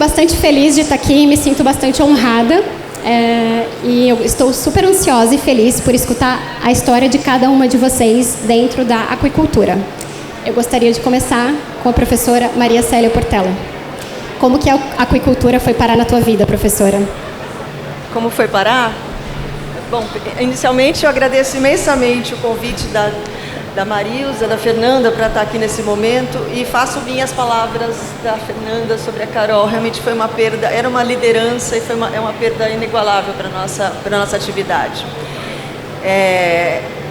bastante feliz de estar aqui, me sinto bastante honrada. E eu estou super ansiosa e feliz por escutar a história de cada uma de vocês dentro da aquicultura. Eu gostaria de começar com a professora Maria Célia Portela. Como que a aquicultura foi parar na tua vida, professora? Como foi parar? Bom, inicialmente eu agradeço imensamente o convite da Marilza, da Fernanda, para estar aqui nesse momento, e faço minhas palavras da Fernanda sobre a Carol. Realmente foi uma perda, era uma liderança e é uma perda inigualável para a nossa atividade.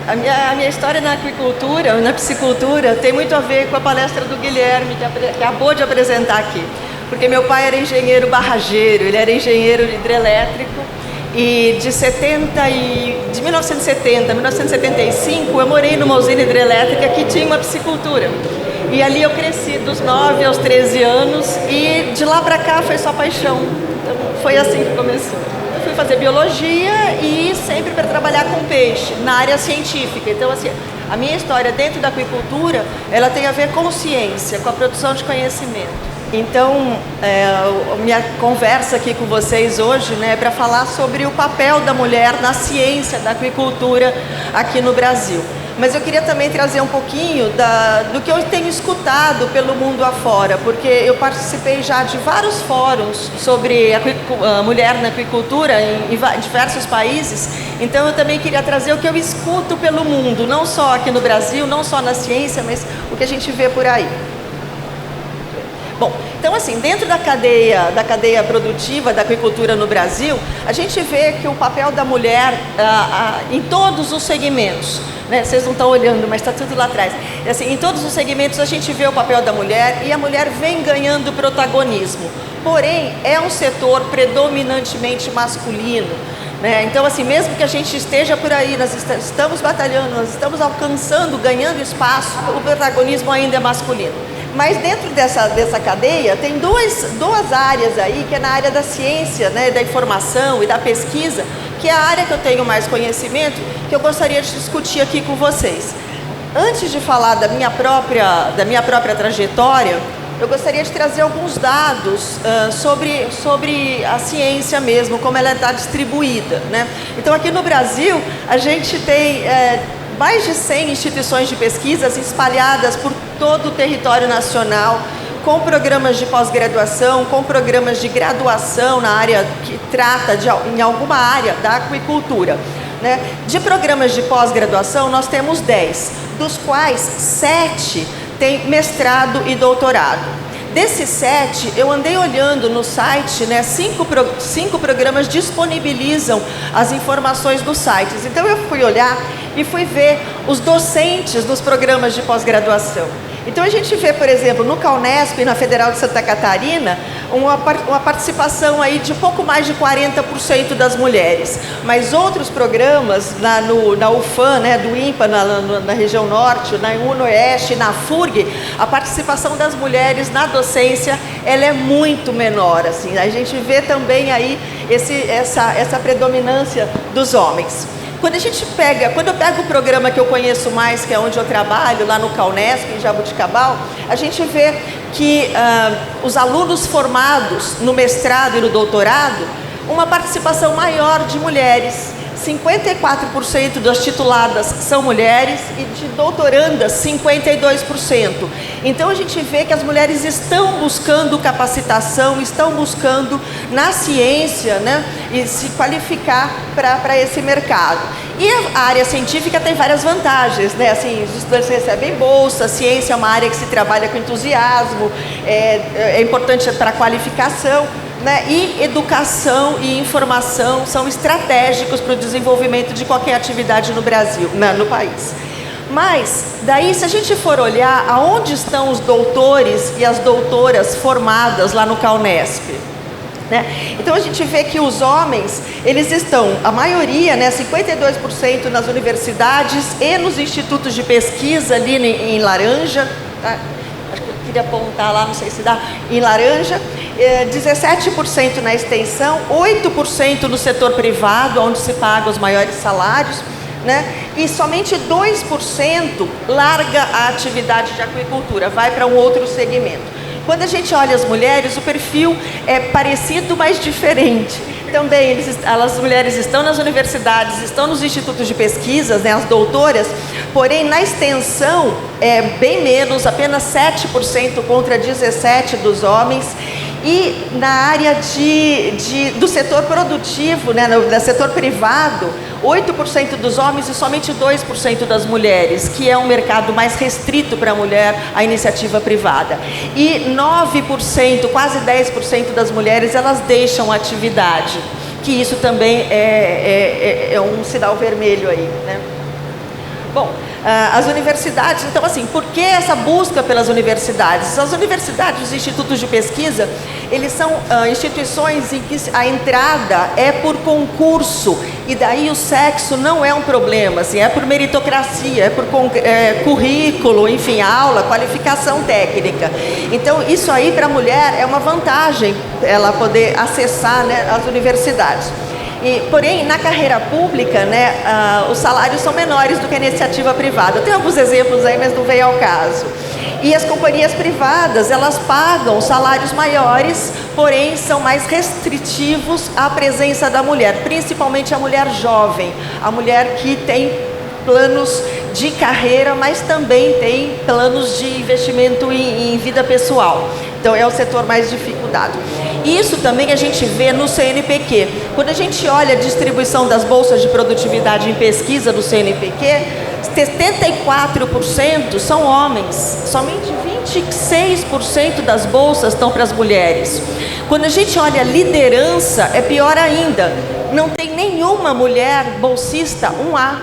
A minha história na aquicultura, na piscicultura, tem muito a ver com a palestra do Guilherme, que acabou de apresentar aqui. Porque meu pai era engenheiro barrageiro, ele era engenheiro hidrelétrico, e de 1970 a 1975 eu morei numa usina hidrelétrica que tinha uma piscicultura. E ali eu cresci dos 9 aos 13 anos e de lá para cá foi só paixão. Então foi assim que começou. Eu fui fazer biologia e sempre para trabalhar com peixe, na área científica. Então assim, a minha história dentro da aquicultura, ela tem a ver com ciência, com a produção de conhecimento. Então, minha conversa aqui com vocês hoje, né, é para falar sobre o papel da mulher na ciência da aquicultura aqui no Brasil. Mas eu queria também trazer um pouquinho do que eu tenho escutado pelo mundo afora, porque eu participei já de vários fóruns sobre a mulher na aquicultura em diversos países. Então eu também queria trazer o que eu escuto pelo mundo, não só aqui no Brasil, não só na ciência, mas o que a gente vê por aí. Bom, então assim, dentro da cadeia produtiva da aquicultura no Brasil, a gente vê que o papel da mulher em todos os segmentos, né? Vocês não estão olhando, mas está tudo lá atrás. Assim, em todos os segmentos a gente vê o papel da mulher e a mulher vem ganhando protagonismo. Porém, é um setor predominantemente masculino. Né? Então, assim, mesmo que a gente esteja por aí, nós estamos batalhando, nós estamos alcançando, ganhando espaço, o protagonismo ainda é masculino. Mas dentro dessa cadeia tem duas áreas aí, que é na área da ciência, né, da informação e da pesquisa, que é a área que eu tenho mais conhecimento, que eu gostaria de discutir aqui com vocês. Antes de falar da minha própria trajetória, eu gostaria de trazer alguns dados sobre a ciência mesmo, como ela está distribuída, né? Então, aqui no Brasil, a gente tem mais de 100 instituições de pesquisas espalhadas por todo o território nacional, com programas de pós-graduação, com programas de graduação na área que trata em alguma área da aquicultura. Né? De programas de pós-graduação, nós temos 10, dos quais 7 têm mestrado e doutorado. Desses 7, eu andei olhando no site, né, 5 programas disponibilizam as informações dos sites. Então eu fui olhar e fui ver os docentes dos programas de pós-graduação. Então a gente vê, por exemplo, no CAUNESP, na Federal de Santa Catarina, uma participação aí de pouco mais de 40% das mulheres. Mas outros programas, na UFAM, né, do INPA, na região norte, na UNOeste, na FURG, a participação das mulheres na docência, ela é muito menor. Assim. A gente vê também aí essa predominância dos homens. Quando eu pego o programa que eu conheço mais, que é onde eu trabalho, lá no CAUNESP, em Jaboticabal, a gente vê que os alunos formados no mestrado e no doutorado, uma participação maior de mulheres. 54% das tituladas são mulheres e de doutorandas 52%. Então a gente vê que as mulheres estão buscando capacitação, estão buscando na ciência, né, e se qualificar para esse mercado. E a área científica tem várias vantagens, né? Assim, os estudantes recebem bolsa, a ciência é uma área que se trabalha com entusiasmo, é importante para a qualificação. Né? E educação e informação são estratégicos para o desenvolvimento de qualquer atividade no Brasil, no país. Mas, daí, se a gente for olhar aonde estão os doutores e as doutoras formadas lá no CAUNESP, né? Então a gente vê que os homens, eles estão, a maioria, né, 52% nas universidades e nos institutos de pesquisa ali em laranja, tá? Acho que eu queria apontar lá, não sei se dá, em laranja, 17% na extensão, 8% no setor privado, onde se pagam os maiores salários, né? E somente 2% larga a atividade de aquicultura, vai para um outro segmento. Quando a gente olha as mulheres, o perfil é parecido, mas diferente. Também as mulheres estão nas universidades, estão nos institutos de pesquisas, né, as doutoras, porém na extensão é bem menos, apenas 7% contra 17% dos homens. E na área do setor produtivo, né, do setor privado, 8% dos homens e somente 2% das mulheres, que é um mercado mais restrito para a mulher, a iniciativa privada. E 9%, quase 10% das mulheres, elas deixam a atividade, que isso também é um sinal vermelho aí, né? Bom, as universidades, então assim, por que essa busca pelas universidades? As universidades, os institutos de pesquisa, eles são instituições em que a entrada é por concurso, e daí o sexo não é um problema, assim, é por meritocracia, é por currículo, enfim, aula, qualificação técnica. Então isso aí para a mulher é uma vantagem, ela poder acessar, né, as universidades. Porém, na carreira pública, né, os salários são menores do que a iniciativa privada. Eu tenho alguns exemplos aí, mas não veio ao caso. E as companhias privadas, elas pagam salários maiores, porém são mais restritivos à presença da mulher, principalmente a mulher jovem, a mulher que tem planos de carreira, mas também tem planos de investimento em vida pessoal. Então é o setor mais dificultado. Isso também a gente vê no CNPq. Quando a gente olha a distribuição das bolsas de produtividade em pesquisa do CNPq, 74% são homens, somente 26% das bolsas estão para as mulheres. Quando a gente olha a liderança, é pior ainda, não tem nenhuma mulher bolsista 1A,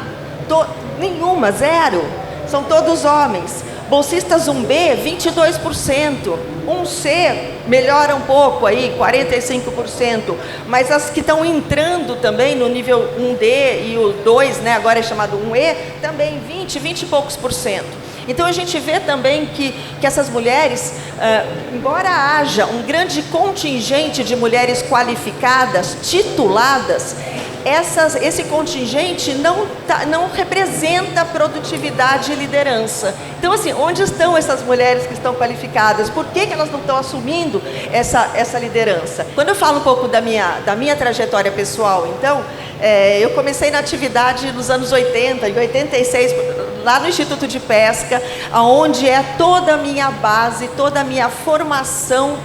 nenhuma, zero, são todos homens. Bolsistas 1B, 22%, 1C melhora um pouco aí, 45%, mas as que estão entrando também no nível 1D e o 2, né, agora é chamado 1E, também 20 e poucos %. Então a gente vê também que essas mulheres, embora haja um grande contingente de mulheres qualificadas, tituladas, esse contingente não representa produtividade e liderança. Então, assim, onde estão essas mulheres que estão qualificadas? Por que elas não estão assumindo essa liderança? Quando eu falo um pouco da minha trajetória pessoal, então, eu comecei na atividade nos anos 80, em 86, lá no Instituto de Pesca, onde é toda a minha base, toda a minha formação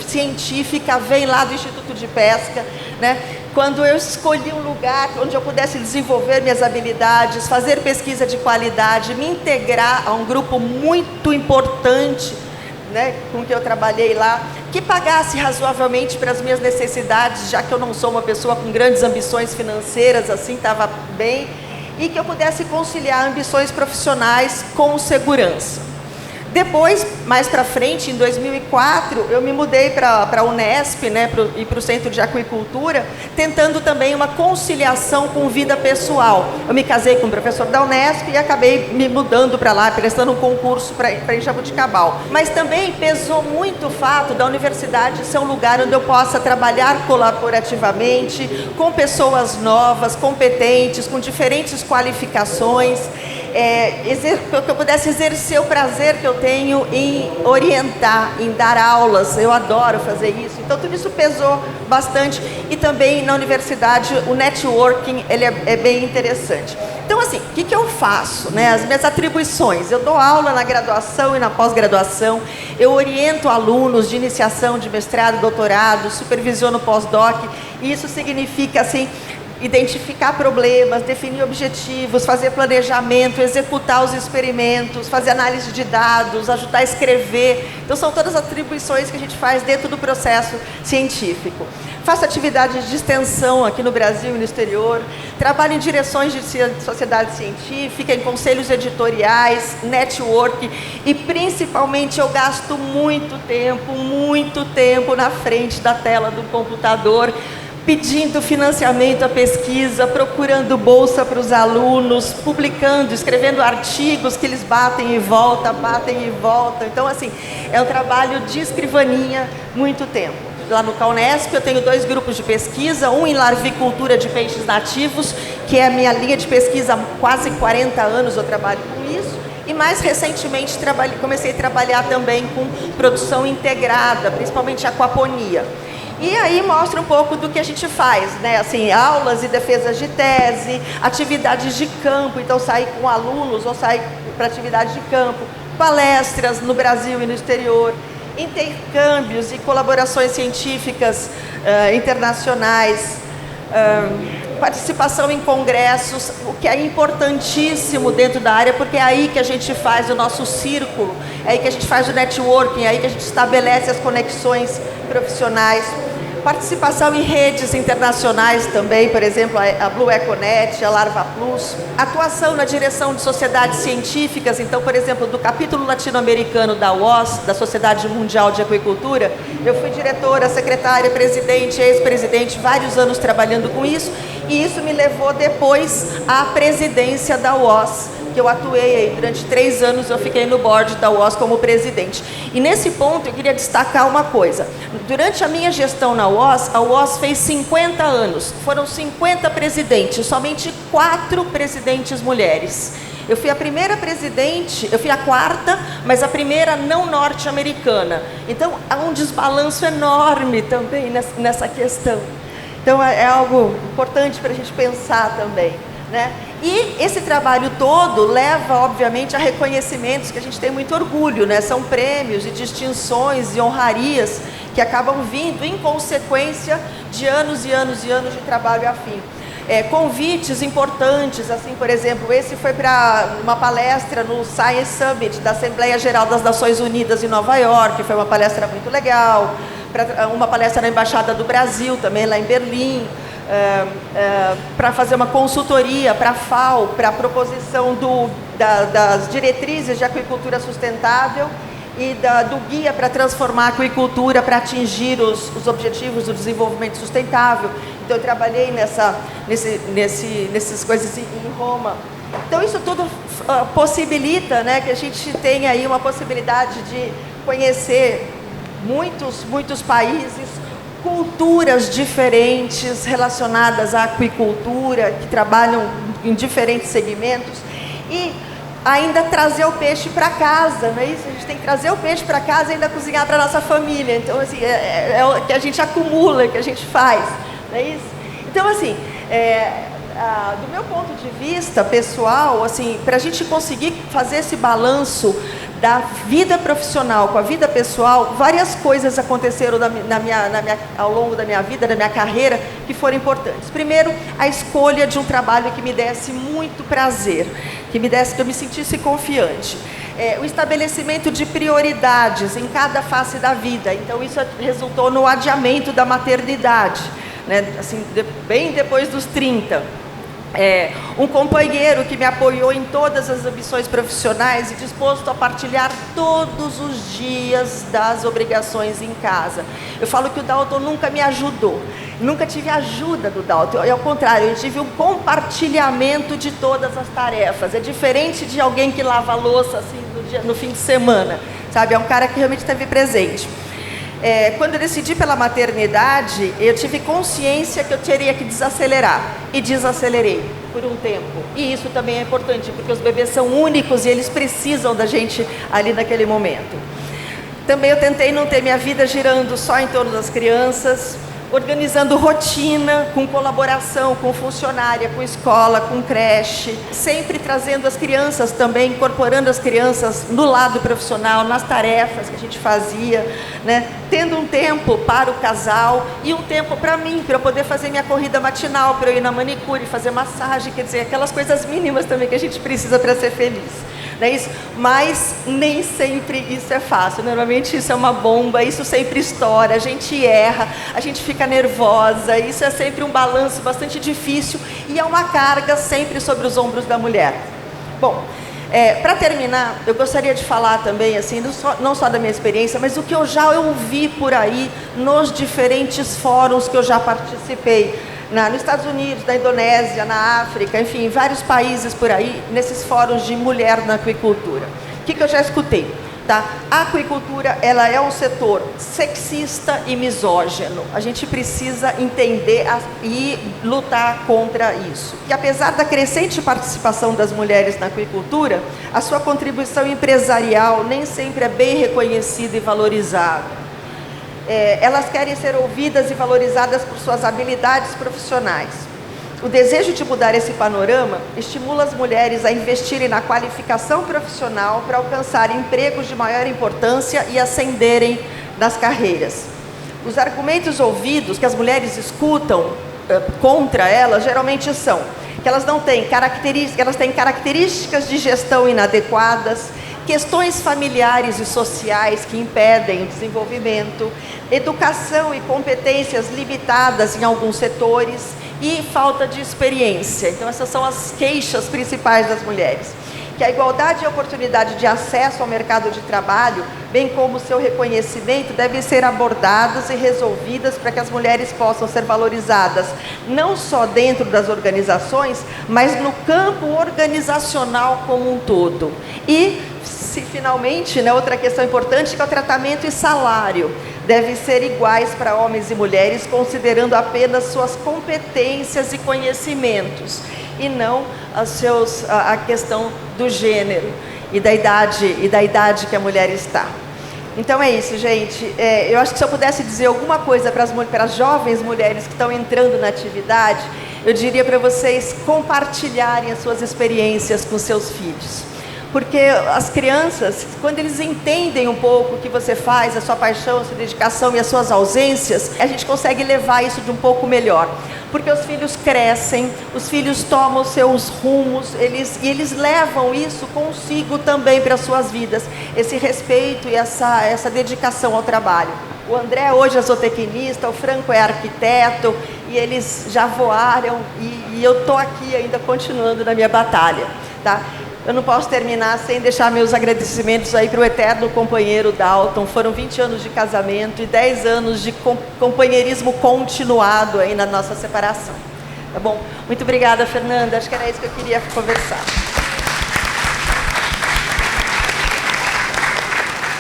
científica vem lá do Instituto de Pesca, né? Quando eu escolhi um lugar onde eu pudesse desenvolver minhas habilidades, fazer pesquisa de qualidade, me integrar a um grupo muito importante, né, com que eu trabalhei lá, que pagasse razoavelmente para as minhas necessidades, já que eu não sou uma pessoa com grandes ambições financeiras, assim, estava bem, e que eu pudesse conciliar ambições profissionais com segurança. Depois, mais para frente, em 2004, eu me mudei para a Unesp, né, e para o Centro de Aquicultura, tentando também uma conciliação com vida pessoal. Eu me casei com um professor da Unesp e acabei me mudando para lá, prestando um concurso para em Jaboticabal. Mas também pesou muito o fato da universidade ser um lugar onde eu possa trabalhar colaborativamente, com pessoas novas, competentes, com diferentes qualificações, que eu pudesse exercer o prazer que eu tenho em orientar, em dar aulas. Eu adoro fazer isso. Então tudo isso pesou bastante. E também na universidade o networking ele é bem interessante. Então assim, o que eu faço, né? As minhas atribuições. Eu dou aula na graduação e na pós-graduação. Eu oriento alunos de iniciação, de mestrado, doutorado, supervisiono pós-doc. E isso significa assim, identificar problemas, definir objetivos, fazer planejamento, executar os experimentos, fazer análise de dados, ajudar a escrever. Então são todas as atribuições que a gente faz dentro do processo científico. Faço atividades de extensão aqui no Brasil e no exterior, trabalho em direções de sociedade científica, em conselhos editoriais, network, e principalmente eu gasto muito tempo na frente da tela do computador, pedindo financiamento à pesquisa, procurando bolsa para os alunos, publicando, escrevendo artigos que eles batem e voltam. Então, assim, é um trabalho de escrivaninha, muito tempo. Lá no Unesp eu tenho 2 grupos de pesquisa, um em larvicultura de peixes nativos, que é a minha linha de pesquisa há quase 40 anos, eu trabalho com isso, E mais recentemente comecei a trabalhar também com produção integrada, principalmente aquaponia. E aí mostra um pouco do que a gente faz, né? Assim, aulas e defesas de tese, atividades de campo, então sair com alunos ou sair para atividade de campo, palestras no Brasil e no exterior, intercâmbios e colaborações científicas internacionais, participação em congressos, o que é importantíssimo dentro da área, porque é aí que a gente faz o nosso círculo, é aí que a gente faz o networking, é aí que a gente estabelece as conexões profissionais. Participação em redes internacionais também, por exemplo, a Blue Econet, a Larva Plus. Atuação na direção de sociedades científicas, então, por exemplo, do capítulo latino-americano da UOS, da Sociedade Mundial de Aquicultura, eu fui diretora, secretária, presidente, ex-presidente, vários anos trabalhando com isso, e isso me levou depois à presidência da UOS, que eu atuei aí durante 3 anos, eu fiquei no board da UOS como presidente. E nesse ponto eu queria destacar uma coisa. Durante a minha gestão na UOS, a UOS fez 50 anos. Foram 50 presidentes, somente 4 presidentes mulheres. Eu fui a primeira presidente, eu fui a 4ª, mas a primeira não norte-americana. Então há um desbalanço enorme também nessa questão. Então é algo importante para a gente pensar também, né? E esse trabalho todo leva, obviamente, a reconhecimentos que a gente tem muito orgulho, né? São prêmios e distinções e honrarias que acabam vindo em consequência de anos e anos e anos de trabalho afim. Convites importantes, assim, por exemplo, esse foi para uma palestra no Science Summit da Assembleia Geral das Nações Unidas em Nova York, foi uma palestra muito legal, uma palestra na Embaixada do Brasil, também lá em Berlim, para fazer uma consultoria para a FAO, para a proposição das diretrizes de aquicultura sustentável e do guia para transformar a aquicultura para atingir os objetivos do desenvolvimento sustentável. Então eu trabalhei nessas coisas em Roma. Então isso tudo possibilita, né, que a gente tenha aí uma possibilidade de conhecer muitos países, culturas diferentes relacionadas à aquicultura, que trabalham em diferentes segmentos, e ainda trazer o peixe para casa, não é isso? A gente tem que trazer o peixe para casa e ainda cozinhar para a nossa família. Então, assim, é o que a gente acumula, que a gente faz, não é isso? Então, assim, do meu ponto de vista pessoal, assim, para a gente conseguir fazer esse balanço da vida profissional com a vida pessoal, várias coisas aconteceram ao longo da minha vida, da minha carreira, que foram importantes. Primeiro, a escolha de um trabalho que me desse muito prazer, que eu me sentisse confiante. O estabelecimento de prioridades em cada face da vida. Então, isso resultou no adiamento da maternidade, né? Assim, bem depois dos 30. Um companheiro que me apoiou em todas as ambições profissionais e disposto a partilhar todos os dias das obrigações em casa. Eu falo que o Dalton nunca me ajudou, nunca tive ajuda do Dalton, ao contrário, eu tive um compartilhamento de todas as tarefas. É diferente de alguém que lava a louça assim, no fim de semana, sabe? É um cara que realmente esteve presente. Quando eu decidi pela maternidade, eu tive consciência que eu teria que desacelerar, e desacelerei por um tempo. E isso também é importante, porque os bebês são únicos e eles precisam da gente ali naquele momento. Também eu tentei não ter minha vida girando só em torno das crianças, organizando rotina, com colaboração, com funcionária, com escola, com creche, sempre trazendo as crianças também, incorporando as crianças no lado profissional, nas tarefas que a gente fazia, né? Tendo um tempo para o casal e um tempo para mim, para eu poder fazer minha corrida matinal, para eu ir na manicure, fazer massagem, quer dizer, aquelas coisas mínimas também que a gente precisa para ser feliz. Não é isso? Mas nem sempre isso é fácil. Normalmente isso é uma bomba, isso sempre estoura, a gente erra, a gente fica nervosa, isso é sempre um balanço bastante difícil e é uma carga sempre sobre os ombros da mulher. Bom, para terminar, eu gostaria de falar também, assim, não só da minha experiência, mas o que eu já ouvi por aí nos diferentes fóruns que eu já participei. Nos Estados Unidos, na Indonésia, na África, enfim, em vários países por aí, nesses fóruns de mulher na aquicultura. O que eu já escutei? Tá? A aquicultura, ela é um setor sexista e misógino. A gente precisa entender e lutar contra isso. E apesar da crescente participação das mulheres na aquicultura, a sua contribuição empresarial nem sempre é bem reconhecida e valorizada. Elas querem ser ouvidas e valorizadas por suas habilidades profissionais. O desejo de mudar esse panorama estimula as mulheres a investirem na qualificação profissional para alcançarem empregos de maior importância e ascenderem nas carreiras. Os argumentos ouvidos que as mulheres escutam contra elas geralmente são que elas não têm características, elas têm características de gestão inadequadas, questões familiares e sociais que impedem o desenvolvimento, educação e competências limitadas em alguns setores e falta de experiência. Então, essas são as queixas principais das mulheres. Que a igualdade e a oportunidade de acesso ao mercado de trabalho, bem como seu reconhecimento, devem ser abordadas e resolvidas para que as mulheres possam ser valorizadas, não só dentro das organizações, mas no campo organizacional como um todo. E, finalmente, outra questão importante, que é o tratamento e salário. Devem ser iguais para homens e mulheres, considerando apenas suas competências e conhecimentos, e não a questão do gênero e da idade que a mulher está. Então é isso, gente. Eu acho que se eu pudesse dizer alguma coisa para as jovens mulheres que estão entrando na atividade, eu diria para vocês compartilharem as suas experiências com seus filhos. Porque as crianças, quando eles entendem um pouco o que você faz, a sua paixão, a sua dedicação e as suas ausências, a gente consegue levar isso de um pouco melhor. Porque os filhos crescem, os filhos tomam seus rumos, eles levam isso consigo também para as suas vidas. Esse respeito e essa dedicação ao trabalho. O André hoje é zootecnista, o Franco é arquiteto, e eles já voaram, e eu estou aqui ainda continuando na minha batalha, tá? Eu não posso terminar sem deixar meus agradecimentos aí para o eterno companheiro Dalton. Foram 20 anos de casamento e 10 anos de companheirismo continuado aí na nossa separação. Tá bom? Muito obrigada, Fernanda. Acho que era isso que eu queria conversar.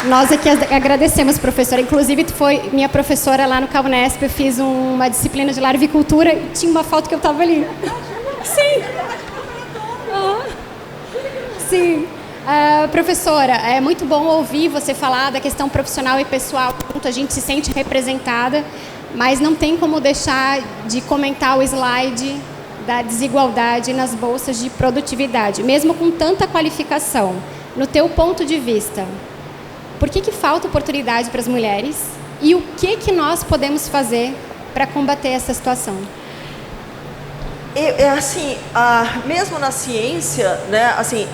Nós aqui agradecemos, professora. Inclusive, tu foi minha professora lá no CalNesp. Eu fiz uma disciplina de larvicultura e tinha uma foto que eu estava ali. Sim. Sim. Professora, é muito bom ouvir você falar da questão profissional e pessoal. A gente se sente representada, mas não tem como deixar de comentar o slide da desigualdade nas bolsas de produtividade, mesmo com tanta qualificação. No teu ponto de vista, por que falta oportunidade para as mulheres e o que nós podemos fazer para combater essa situação? Mesmo na ciência,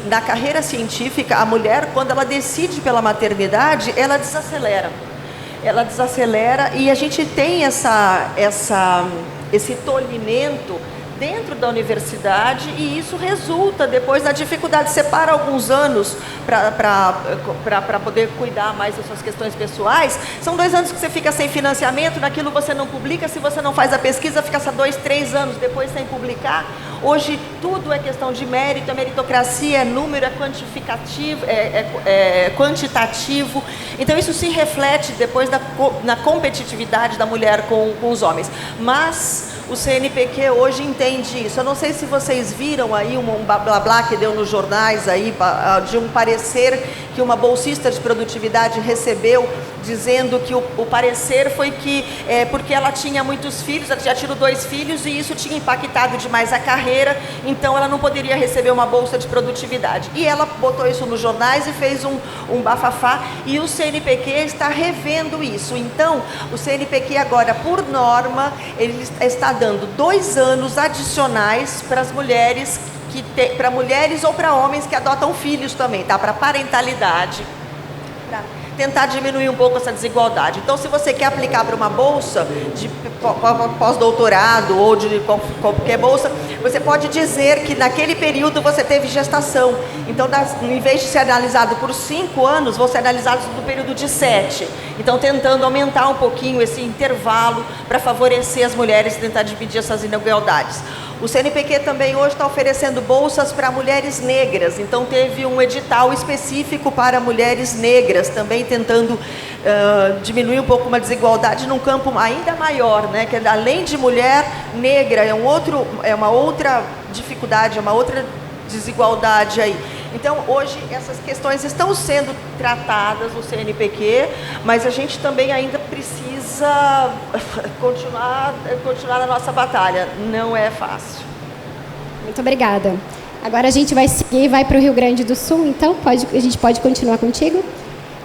na carreira científica, a mulher, quando ela decide pela maternidade, ela desacelera. Ela desacelera e a gente tem esse tolhimento dentro da universidade, e isso resulta depois na dificuldade. Separa alguns anos para poder cuidar mais das suas questões pessoais. São 2 anos que você fica sem financiamento, naquilo você não publica, se você não faz a pesquisa, fica 2, 3 anos depois sem publicar. Hoje tudo é questão de mérito, a meritocracia é número, é quantificativo, é quantitativo. Então isso se reflete depois na competitividade da mulher com os homens. Mas o CNPq hoje entende isso. Eu não sei se vocês viram aí um blá blá blá que deu nos jornais aí, de um parecer que uma bolsista de produtividade recebeu, dizendo que o parecer foi que porque ela tinha muitos filhos, ela já tirou 2 filhos e isso tinha impactado demais a carreira, então ela não poderia receber uma bolsa de produtividade. E ela botou isso nos jornais e fez um bafafá, e o CNPq está revendo isso. Então, o CNPq agora, por norma, ele está dando 2 anos adicionais para as mulheres, para mulheres ou para homens que adotam filhos também, tá? Para parentalidade, para tentar diminuir um pouco essa desigualdade. Então, se você quer aplicar para uma bolsa de pós-doutorado ou de qualquer bolsa, você pode dizer que naquele período você teve gestação. Então, em vez de ser analisado por 5 anos, vão ser analisados no período de 7. Então, tentando aumentar um pouquinho esse intervalo para favorecer as mulheres e tentar dividir essas inigualdades. O CNPq também hoje está oferecendo bolsas para mulheres negras, então teve um edital específico para mulheres negras, também tentando diminuir um pouco uma desigualdade num campo ainda maior, né? Que além de mulher negra, é uma outra dificuldade, é uma outra desigualdade aí. Então, hoje, essas questões estão sendo tratadas no CNPq, mas a gente também ainda precisa continuar a nossa batalha. Não é fácil. Muito obrigada. Agora a gente vai seguir e vai para o Rio Grande do Sul, então a gente pode continuar contigo.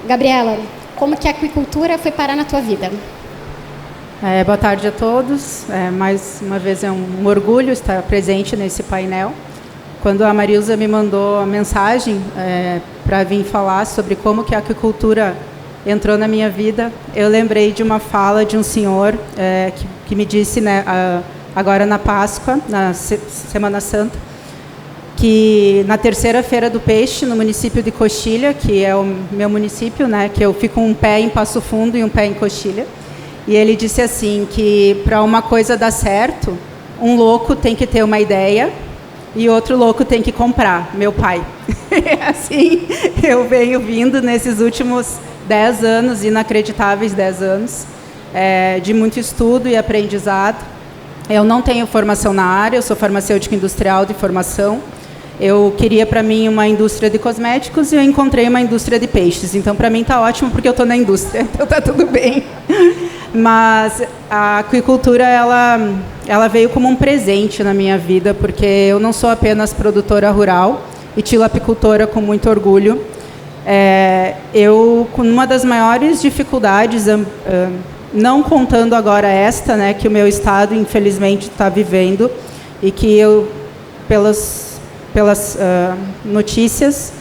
Gabriela, como que a aquicultura foi parar na tua vida? Boa tarde a todos. Mais uma vez é um orgulho estar presente nesse painel. Quando a Marilza me mandou a mensagem para vir falar sobre como que a aquicultura entrou na minha vida, eu lembrei de uma fala de um senhor que me disse, né, agora na Páscoa, na Semana Santa, que na terceira-feira do peixe, no município de Coxilha, que é o meu município, né, que eu fico um pé em Passo Fundo e um pé em Coxilha, e ele disse assim, que para uma coisa dar certo, um louco tem que ter uma ideia, e outro louco tem que comprar, meu pai. Assim, eu venho vindo nesses últimos 10 anos, inacreditáveis 10 anos, de muito estudo e aprendizado. Eu não tenho formação na área, eu sou farmacêutica industrial de formação. Eu queria para mim uma indústria de cosméticos e eu encontrei uma indústria de peixes. Então, para mim está ótimo porque eu estou na indústria, então está tudo bem. Mas a aquicultura, ela veio como um presente na minha vida, porque eu não sou apenas produtora rural e tilapicultora com muito orgulho. Eu, com uma das maiores dificuldades, não contando agora esta, né, que o meu estado, infelizmente, está vivendo, e que eu, pelas notícias,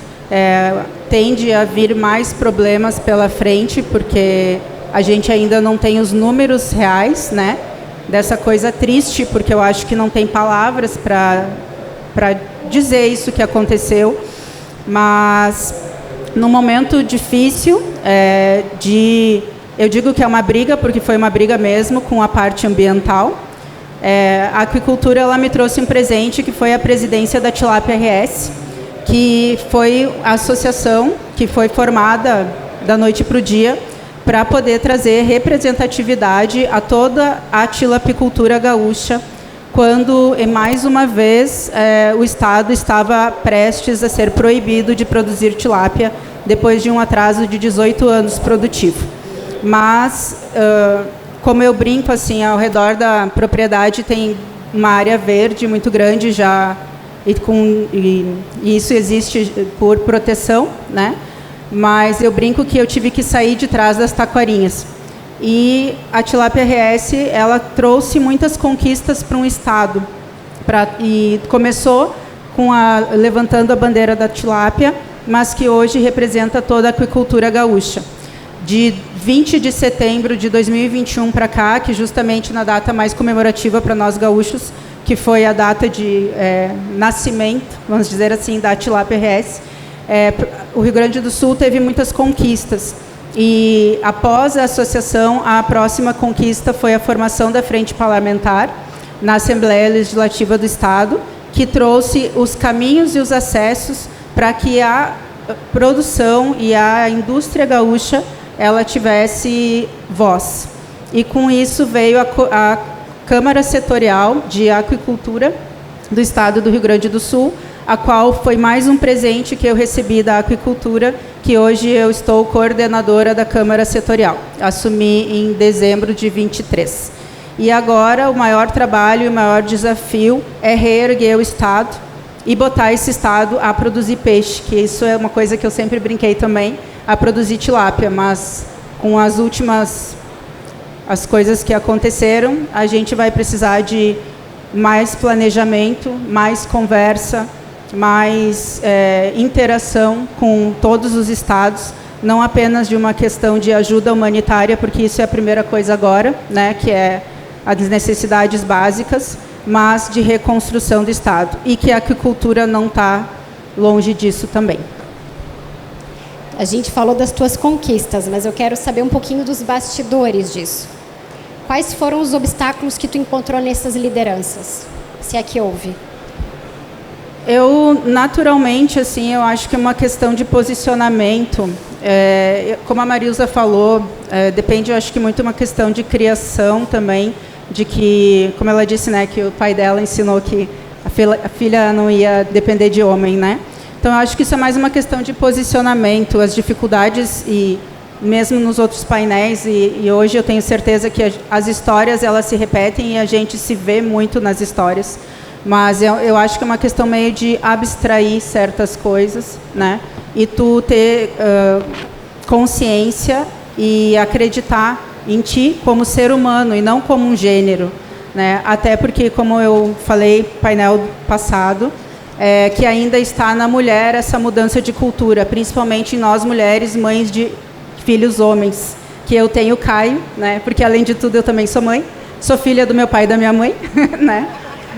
tende a vir mais problemas pela frente, porque a gente ainda não tem os números reais, né, dessa coisa triste, porque eu acho que não tem palavras para dizer isso que aconteceu. Mas, num momento difícil, eu digo que é uma briga, porque foi uma briga mesmo com a parte ambiental. A aquicultura, ela me trouxe um presente, que foi a presidência da Tilápia RS, que foi a associação que foi formada da noite para o dia, para poder trazer representatividade a toda a tilapicultura gaúcha, quando, mais uma vez, o Estado estava prestes a ser proibido de produzir tilápia, depois de um atraso de 18 anos produtivo. Mas, como eu brinco, assim, ao redor da propriedade tem uma área verde muito grande já, e isso existe por proteção, né? Mas eu brinco que eu tive que sair de trás das taquarinhas. E a Tilápia RS, ela trouxe muitas conquistas para um estado. E começou levantando a bandeira da tilápia, mas que hoje representa toda a aquicultura gaúcha. De 20 de setembro de 2021 para cá, que justamente na data mais comemorativa para nós gaúchos, que foi a data de nascimento, vamos dizer assim, da Tilápia RS, o Rio Grande do Sul teve muitas conquistas. E, após a associação, a próxima conquista foi a formação da Frente Parlamentar na Assembleia Legislativa do Estado, que trouxe os caminhos e os acessos para que a produção e a indústria gaúcha ela tivesse voz. E, com isso, veio a Câmara Setorial de Aquicultura do Estado do Rio Grande do Sul, a qual foi mais um presente que eu recebi da aquicultura, que hoje eu estou coordenadora da Câmara Setorial. Assumi em dezembro de 23. E agora o maior trabalho e o maior desafio é reerguer o Estado e botar esse Estado a produzir peixe, que isso é uma coisa que eu sempre brinquei também, a produzir tilápia, mas com as coisas que aconteceram, a gente vai precisar de mais planejamento, mais conversa, mais interação com todos os estados, não apenas de uma questão de ajuda humanitária, porque isso é a primeira coisa agora, né, que é as necessidades básicas, mas de reconstrução do Estado. E que a aquicultura não está longe disso também. A gente falou das tuas conquistas, mas eu quero saber um pouquinho dos bastidores disso. Quais foram os obstáculos que tu encontrou nessas lideranças? se é que houve? Eu, naturalmente, assim, eu acho que é uma questão de posicionamento. Como a Marilza falou, depende, eu acho que muito uma questão de criação também, de que, como ela disse, né, que o pai dela ensinou que a filha não ia depender de homem, né? Então, eu acho que isso é mais uma questão de posicionamento, as dificuldades, e mesmo nos outros painéis, e hoje eu tenho certeza que as histórias, elas se repetem e a gente se vê muito nas histórias, mas eu acho que é uma questão meio de abstrair certas coisas, né? E tu ter consciência e acreditar em ti como ser humano e não como um gênero, né? Até porque, como eu falei no painel passado, que ainda está na mulher essa mudança de cultura, principalmente em nós mulheres, mães de filhos homens, que eu tenho Caio, né? Porque além de tudo eu também sou mãe, sou filha do meu pai e da minha mãe, né?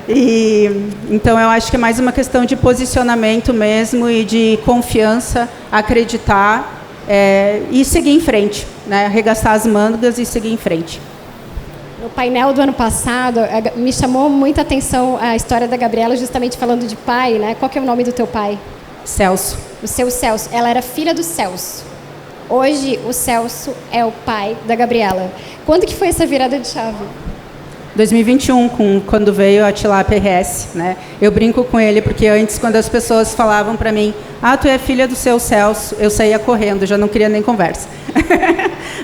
E então eu acho que é mais uma questão de posicionamento mesmo e de confiança, acreditar e seguir em frente, né? Arregaçar as mangas e seguir em frente. No painel do ano passado, me chamou muita atenção a história da Gabriela, justamente falando de pai, né? Qual que é o nome do teu pai? Celso. O seu Celso. Ela era filha do Celso. Hoje, o Celso é o pai da Gabriela. Quando que foi essa virada de chave? 2021, quando veio a Tilápia RS, né? Eu brinco com ele, porque antes, quando as pessoas falavam para mim, tu é filha do seu Celso, eu saía correndo, já não queria nem conversa.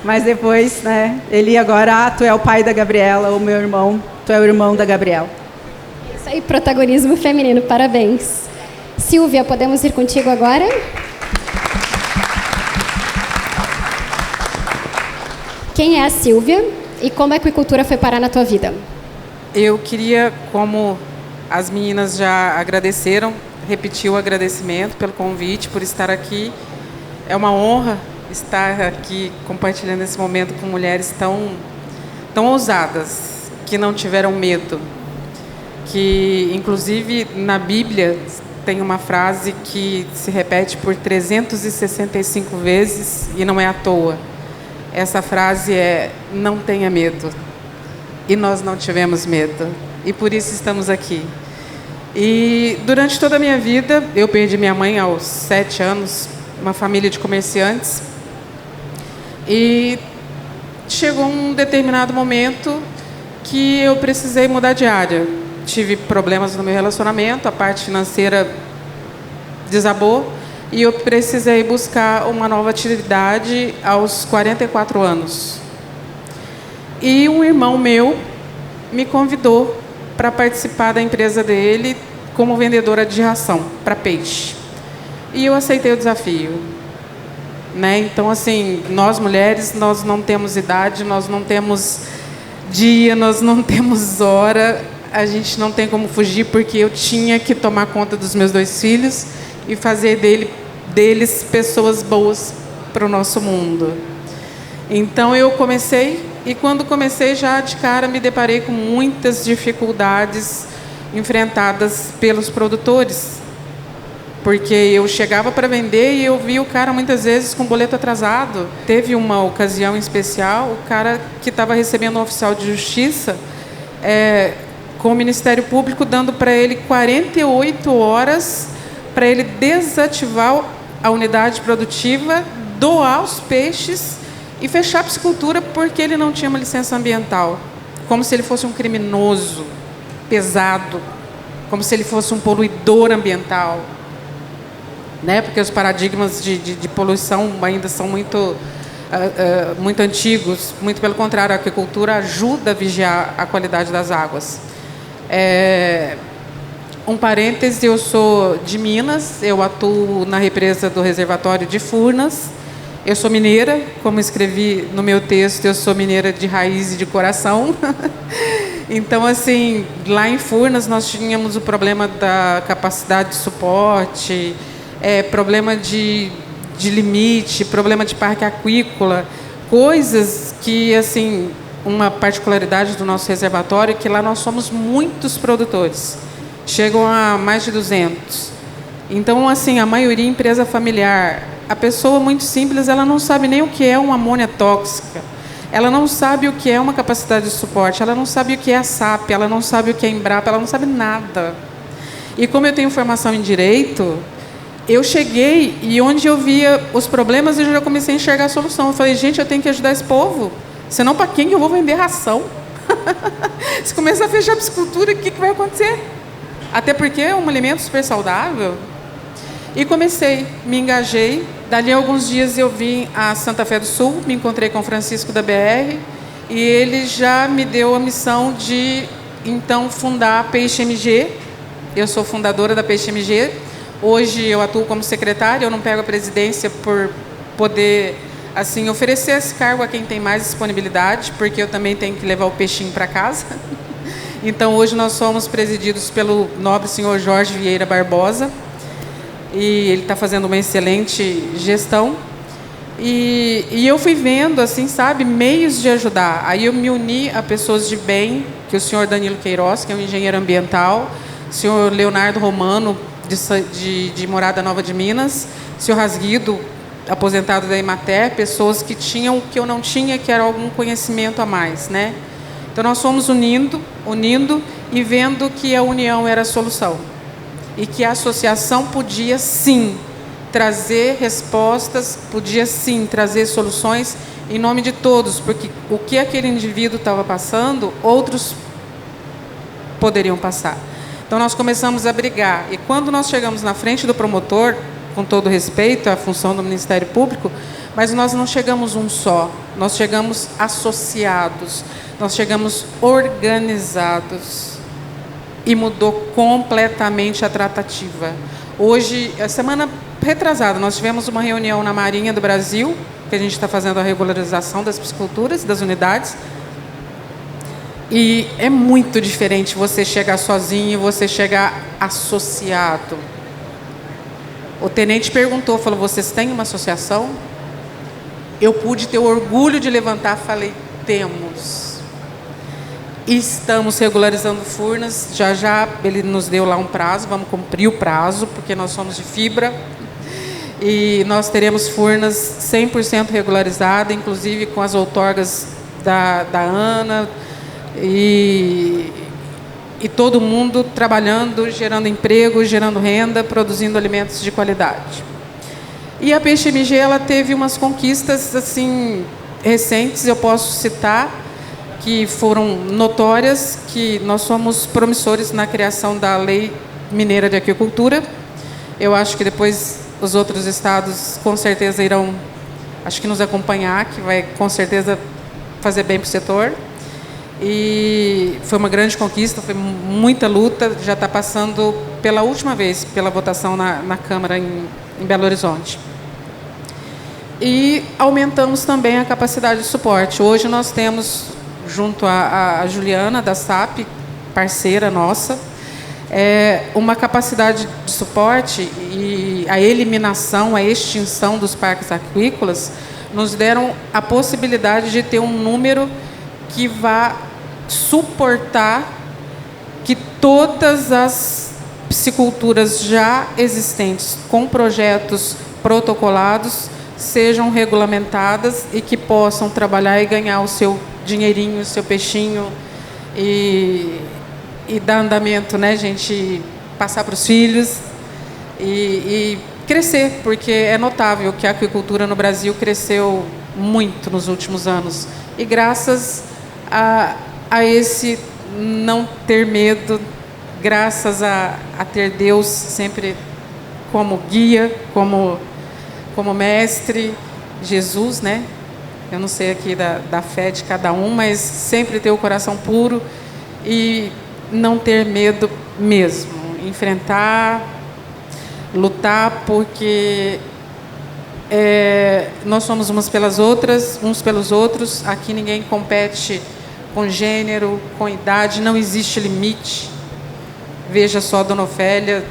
Mas depois, né, ele agora, tu é o pai da Gabriela, o meu irmão, tu é o irmão da Gabriela. Isso aí, protagonismo feminino, parabéns. Silvia, podemos ir contigo agora? Quem é a Silvia e como a aquicultura foi parar na tua vida? Eu queria, como as meninas já agradeceram, repetir o agradecimento pelo convite, por estar aqui. É uma honra estar aqui compartilhando esse momento com mulheres tão ousadas, que não tiveram medo. Que, inclusive, na Bíblia tem uma frase que se repete por 365 vezes e não é à toa. Essa frase é: não tenha medo. E nós não tivemos medo. E por isso estamos aqui. E durante toda a minha vida, eu perdi minha mãe aos 7 anos, uma família de comerciantes. E chegou um determinado momento que eu precisei mudar de área. Tive problemas no meu relacionamento, a parte financeira desabou. E eu precisei buscar uma nova atividade aos 44 anos. E um irmão meu me convidou para participar da empresa dele como vendedora de ração para peixe. E eu aceitei o desafio. Né? Então, assim, nós mulheres, nós não temos idade, nós não temos dia, nós não temos hora, a gente não tem como fugir, porque eu tinha que tomar conta dos meus 2 filhos e fazer deles pessoas boas para o nosso mundo. Então eu comecei, e quando comecei já de cara me deparei com muitas dificuldades enfrentadas pelos produtores, porque eu chegava para vender e eu via o cara muitas vezes com boleto atrasado. Teve uma ocasião em especial, o cara que estava recebendo um oficial de justiça com o Ministério Público dando para ele 48 horas para ele desativar a unidade produtiva, doar os peixes e fechar a piscicultura porque ele não tinha uma licença ambiental. Como se ele fosse um criminoso pesado, como se ele fosse um poluidor ambiental. Né? Porque os paradigmas de poluição ainda são muito antigos. Muito pelo contrário, a aquicultura ajuda a vigiar a qualidade das águas. Um parêntese, eu sou de Minas, eu atuo na represa do reservatório de Furnas. Eu sou mineira, como escrevi no meu texto, eu sou mineira de raiz e de coração. Então, assim, lá em Furnas nós tínhamos o problema da capacidade de suporte, problema de limite, problema de parque aquícola, coisas que, assim, uma particularidade do nosso reservatório é que lá nós somos muitos produtores. Chegam a mais de 200. Então, assim, a maioria é empresa familiar. A pessoa muito simples, ela não sabe nem o que é uma amônia tóxica. ela não sabe o que é uma capacidade de suporte, ela não sabe o que é a SAP, ela não sabe o que é Embrapa, ela não sabe nada. E como eu tenho formação em Direito, eu cheguei e onde eu via os problemas, eu já comecei a enxergar a solução. Eu falei, gente, eu tenho que ajudar esse povo, senão para quem eu vou vender ração? Se começar a fechar a piscicultura, o que vai acontecer? Até porque é um alimento super saudável. E comecei, me engajei. Dali a alguns dias eu vim a Santa Fé do Sul, me encontrei com o Francisco da BR, e ele já me deu a missão de, então, fundar a Peixe MG. Eu sou fundadora da Peixe MG. Hoje eu atuo como secretária, eu não pego a presidência por poder, assim, oferecer esse cargo a quem tem mais disponibilidade, porque eu também tenho que levar o peixinho para casa. Então, hoje nós somos presididos pelo nobre senhor Jorge Vieira Barbosa, e ele está fazendo uma excelente gestão. E eu fui vendo, assim, sabe, meios de ajudar. Aí eu me uni a pessoas de bem, que o senhor Danilo Queiroz, que é um engenheiro ambiental, o senhor Leonardo Romano, de Morada Nova de Minas, o senhor Rasguido, aposentado da Emater, pessoas que tinham o que eu não tinha, que era algum conhecimento a mais, né? Então, nós fomos unindo e vendo que a união era a solução. E que a associação podia, sim, trazer respostas, podia, sim, trazer soluções em nome de todos, porque o que aquele indivíduo estava passando, outros poderiam passar. Então, nós começamos a brigar. E quando nós chegamos na frente do promotor, com todo respeito à função do Ministério Público, mas nós não chegamos um só, nós chegamos associados, nós chegamos organizados. E mudou completamente a tratativa. Hoje, a semana retrasada, nós tivemos uma reunião na Marinha do Brasil, que a gente está fazendo a regularização das pisciculturas, das unidades. E é muito diferente você chegar sozinho e você chegar associado. O tenente perguntou, falou, vocês têm uma associação? Eu pude ter o orgulho de levantar, falei, temos. Estamos regularizando Furnas, já ele nos deu lá um prazo, vamos cumprir o prazo, porque nós somos de fibra, e nós teremos Furnas 100% regularizada, inclusive com as outorgas da Ana, e todo mundo trabalhando, gerando emprego, gerando renda, produzindo alimentos de qualidade. E a Peixe MG, ela teve umas conquistas assim, recentes, eu posso citar, que foram notórias, que nós somos promissores na criação da Lei Mineira de Aquicultura. Eu acho que depois os outros estados com certeza irão, acho que nos acompanhar, que vai com certeza fazer bem para o setor. E foi uma grande conquista, foi muita luta, já está passando pela última vez, pela votação na Câmara em Belo Horizonte. E aumentamos também a capacidade de suporte. Hoje nós temos, junto a Juliana, da SAP, parceira nossa, uma capacidade de suporte, e a eliminação, a extinção dos parques aquícolas nos deram a possibilidade de ter um número que vá suportar que todas as pisciculturas já existentes, com projetos protocolados, sejam regulamentadas e que possam trabalhar e ganhar o seu dinheirinho, o seu peixinho e dar andamento, né, gente, passar para os filhos e crescer, porque é notável que a aquicultura no Brasil cresceu muito nos últimos anos. E graças a esse não ter medo, graças a ter Deus sempre como guia, como mestre, Jesus, né? Eu não sei aqui da fé de cada um, mas sempre ter o coração puro e não ter medo mesmo. Enfrentar, lutar, porque nós somos umas pelas outras, uns pelos outros. Aqui ninguém compete com gênero, com idade, não existe limite. Veja só, Dona Ofélia,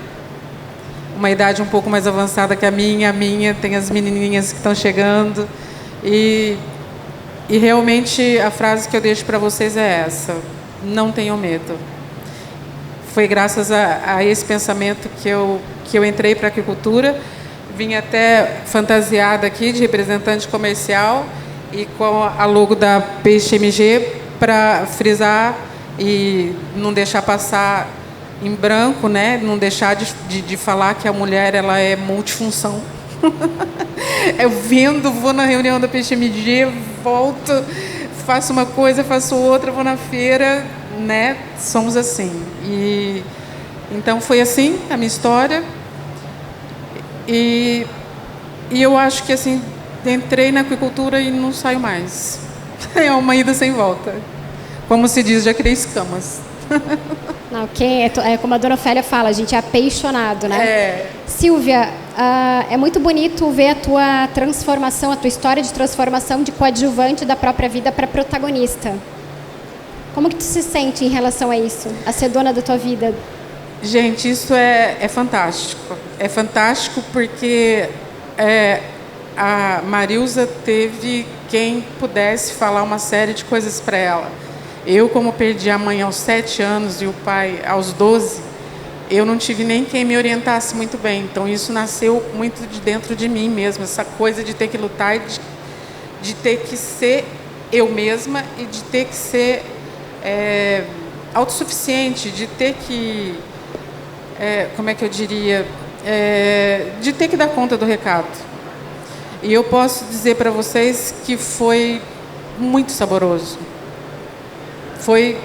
uma idade um pouco mais avançada que a minha, tem as menininhas que estão chegando. E realmente a frase que eu deixo para vocês é essa: não tenham medo. Foi graças a esse pensamento que eu entrei para a aquicultura. Vim até fantasiada aqui de representante comercial e com a logo da PXMG para frisar e não deixar passar em branco, né? Não deixar de falar que a mulher ela é multifunção. Eu vou na reunião da PXMG, volto, faço uma coisa, faço outra, vou na feira, né? Somos assim. E então foi assim a minha história. E eu acho que assim entrei na aquicultura e não saio mais. É uma ida sem volta. Como se diz, já criei escamas. Não, é como a dona Ofélia fala, a gente é apaixonado, né? É. Silvia, é muito bonito ver a tua transformação, a tua história de transformação de coadjuvante da própria vida para protagonista. Como que tu se sente em relação a isso? A ser dona da tua vida? Gente, isso é fantástico. É fantástico porque a Marilza teve quem pudesse falar uma série de coisas para ela. Eu, como perdi a mãe aos 7 anos e o pai aos 12, eu não tive nem quem me orientasse muito bem. Então, isso nasceu muito de dentro de mim mesma, essa coisa de ter que lutar, de ter que ser eu mesma e de ter que ser autossuficiente, de ter que, como é que eu diria, de ter que dar conta do recado. E eu posso dizer para vocês que foi muito saboroso. Foi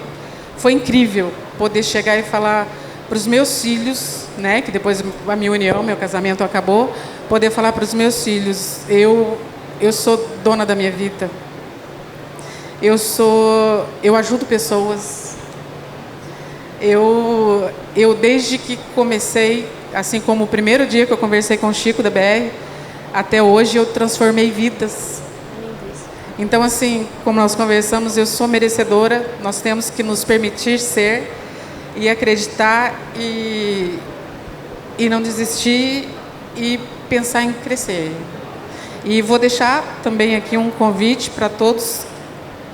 incrível poder chegar e falar para os meus filhos, né, que depois a minha união, meu casamento acabou, poder falar para os meus filhos, eu sou dona da minha vida. Eu ajudo pessoas. Eu desde que comecei, assim como o primeiro dia que eu conversei com o Chico da BR, até hoje eu transformei vidas. Então, assim, como nós conversamos, eu sou merecedora, nós temos que nos permitir ser e acreditar e não desistir e pensar em crescer. E vou deixar também aqui um convite para todos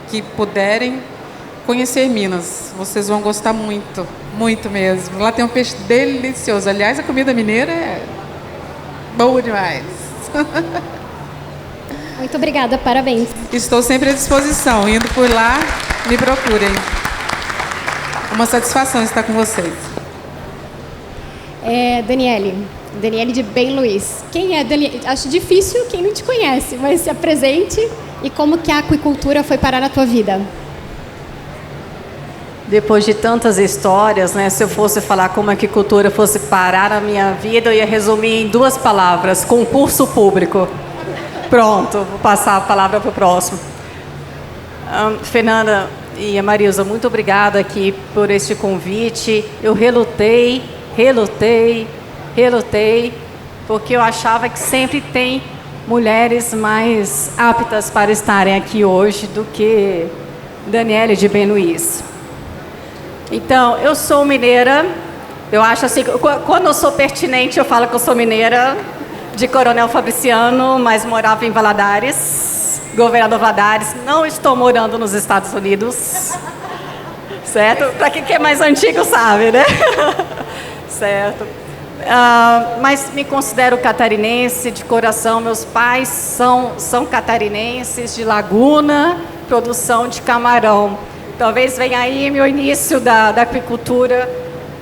que puderem conhecer Minas. Vocês vão gostar muito, muito mesmo. Lá tem um peixe delicioso. Aliás, a comida mineira é boa demais. Muito obrigada, parabéns. Estou sempre à disposição. Indo por lá, me procurem. Uma satisfação estar com vocês. Daniele de Bem Luiz. Quem é Daniele? Acho difícil quem não te conhece, mas se apresente e como que a aquicultura foi parar na tua vida. Depois de tantas histórias, né, se eu fosse falar como a aquicultura fosse parar na minha vida, eu ia resumir em 2 palavras: concurso público. Pronto, vou passar a palavra para o próximo. Fernanda e a Marilza, muito obrigada aqui por este convite. Eu relutei, porque eu achava que sempre tem mulheres mais aptas para estarem aqui hoje do que Daniele de Bem Luiz. Então, eu sou mineira. Eu acho assim, quando eu sou pertinente, eu falo que eu sou mineira, de Coronel Fabriciano, mas morava em Valadares, Governador Valadares. Não estou morando nos Estados Unidos, certo? Para quem é mais antigo sabe, né? Certo. Mas me considero catarinense de coração. Meus pais são catarinenses, de Laguna, produção de camarão. Talvez venha aí meu início da aquicultura